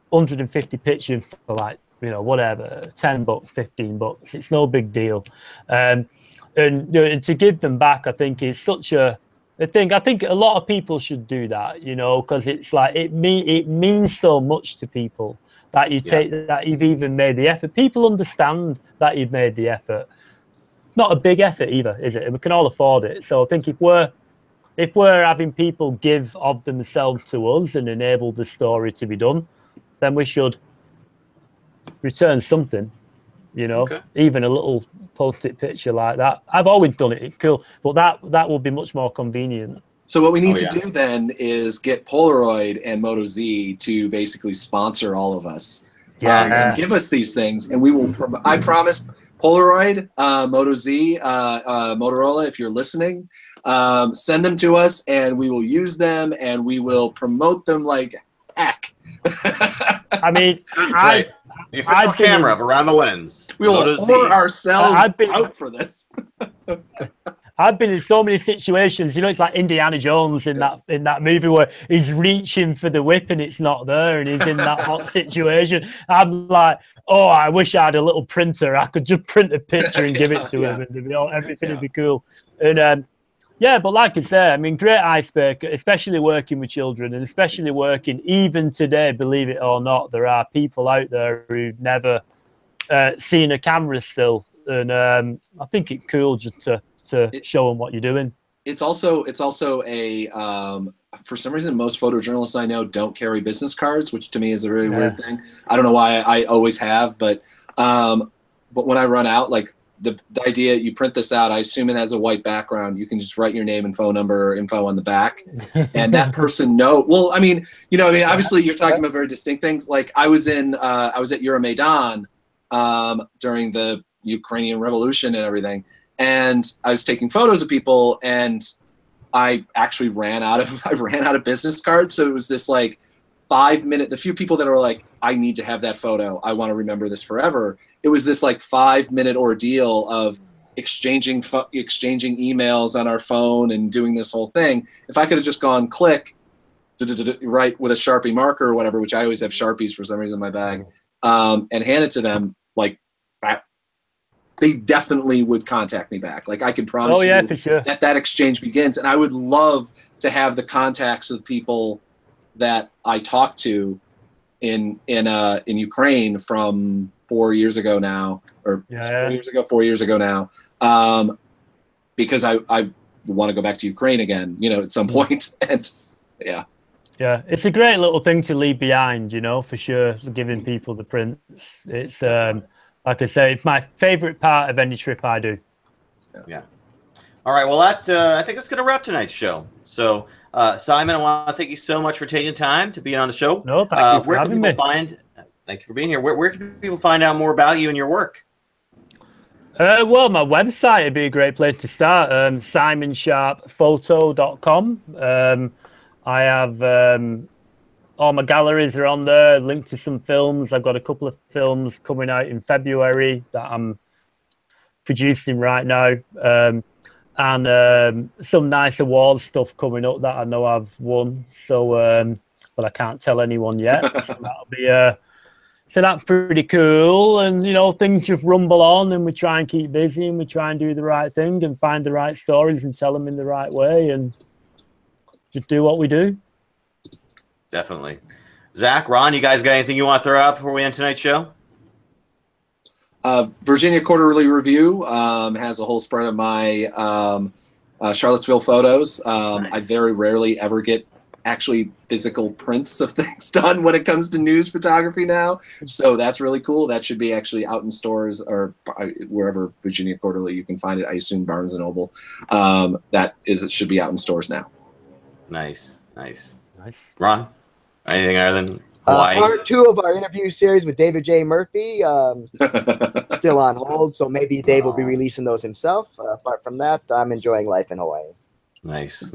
150 pictures for whatever, $10, $15. It's no big deal. And to give them back, I think, is such a thing. I think a lot of people should do that, because it's like it means so much to people that you take that you've even made the effort. People understand that you've made the effort. Not a big effort either, is it? We can all afford it. So I think if we're if we're having people give of themselves to us and enable the story to be done, then we should return something, you know, even a little post-it picture like that. I've always done it. It's cool, but that would be much more convenient. So what we need to do then is get Polaroid and Moto Z to basically sponsor all of us. And give us these things, and we will. I promise, Polaroid, Moto Z, Motorola, if you're listening, send them to us, and we will use them, and we will promote them like heck. I mean, the official camera of Around the Lens. We will pour ourselves out for this. I've been in so many situations, you know, it's like Indiana Jones in that movie where he's reaching for the whip and it's not there, and he's in that hot situation. I'm like, oh, I wish I had a little printer. I could just print a picture and give it to him, and everything would be cool. And yeah, but like I say, I mean, great icebreaker, especially working with children, and especially working even today, believe it or not, there are people out there who've never seen a camera still, and I think it's cool just to show them what you're doing. It's also a for some reason most photojournalists I know don't carry business cards, which to me is a really weird thing. I don't know why. I always have, but when I run out, like the idea, you print this out, I assume it has a white background, you can just write your name and phone number or info on the back, and that person well, I mean, you know, I mean, obviously you're talking about very distinct things. Like I was at Euromaidan during the Ukrainian Revolution and everything, and I was taking photos of people, and I actually ran out of business cards. So it was this like 5-minute, the few people that are like, I need to have that photo, I want to remember this forever. It was this like 5-minute ordeal of exchanging emails on our phone and doing this whole thing. If I could have just gone click, right, with a Sharpie marker or whatever, which I always have Sharpies for some reason in my bag, and hand it to them, like they definitely would contact me back. Like I can promise you for sure. that exchange begins. And I would love to have the contacts of people that I talked to in Ukraine from 4 years ago now, or 4 years ago now, because I want to go back to Ukraine again, you know, at some point. And yeah, it's a great little thing to leave behind, you know, for sure. Giving people the prints, it's like I say, it's my favorite part of any trip I do. Yeah. All right. Well, I think that's going to wrap tonight's show. So, Simon, I want to thank you so much for taking time to be on the show. No, thank you for having me. Thank you for being here. Where can people find out more about you and your work? Well, my website would be a great place to start. simonsharpphoto.com. I have all my galleries are on there, linked to some films. I've got a couple of films coming out in February that I'm producing right now. And some nice awards stuff coming up that I know I've won. So, but I can't tell anyone yet. So that'll be so that's pretty cool. And you know, things just rumble on, and we try and keep busy, and we try and do the right thing, and find the right stories, and tell them in the right way, and just do what we do. Definitely. Zach, Ron, you guys got anything you want to throw out before we end tonight's show? Virginia Quarterly Review has a whole spread of my Charlottesville photos. Nice. I very rarely ever get actually physical prints of things done when it comes to news photography now. So that's really cool. That should be actually out in stores or wherever Virginia Quarterly you can find it. I assume Barnes & Noble. It should be out in stores now. Nice. Ron, anything other than Hawaii? Part 2 of our interview series with David J. Murphy still on hold, so maybe Dave will be releasing those himself. Apart from that, I'm enjoying life in Hawaii. Nice.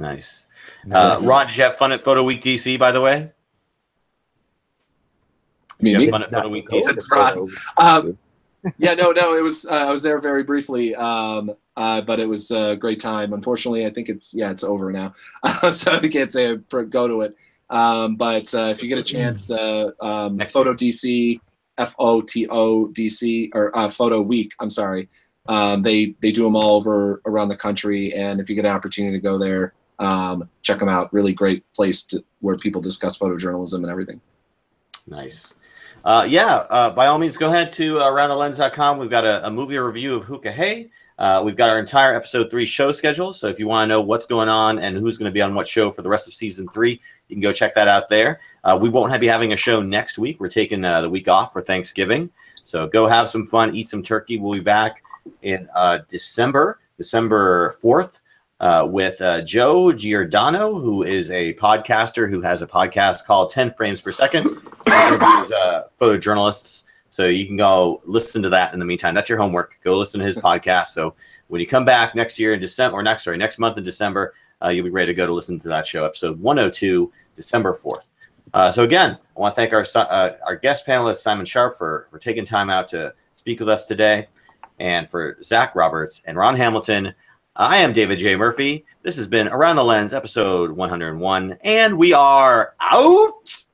Ron, did you have fun at Photo Week DC, by the way? You have fun at Photo Week DC? That's Ron. Yeah, no, it was. I was there very briefly, but it was a great time. Unfortunately, I think it's over now, so I can't say go to it. But if you get a chance, Photo DC, FOTO or Photo Week. I'm sorry. They do them all over around the country, and if you get an opportunity to go there, check them out. Really great place where people discuss photojournalism and everything. Nice. By all means, go ahead to aroundthelens.com. We've got a movie review of Hookah Hey. We've got our entire episode 3 show schedule. So if you want to know what's going on and who's going to be on what show for the rest of season 3, you can go check that out there. We won't be having a show next week. We're taking the week off for Thanksgiving. So go have some fun, eat some turkey. We'll be back in December 4th. With Joe Giordano, who is a podcaster who has a podcast called 10 Frames Per Second. He interviews photojournalists. So you can go listen to that in the meantime. That's your homework. Go listen to his podcast. So when you come back next year in December, or next month in December, you'll be ready to go to listen to that show, episode 102, December 4th. So again, I want to thank our guest panelist, Simon Sharp, for taking time out to speak with us today. And for Zach Roberts and Ron Hamilton, I am David J. Murphy. This has been Around the Lens, episode 101, and we are out.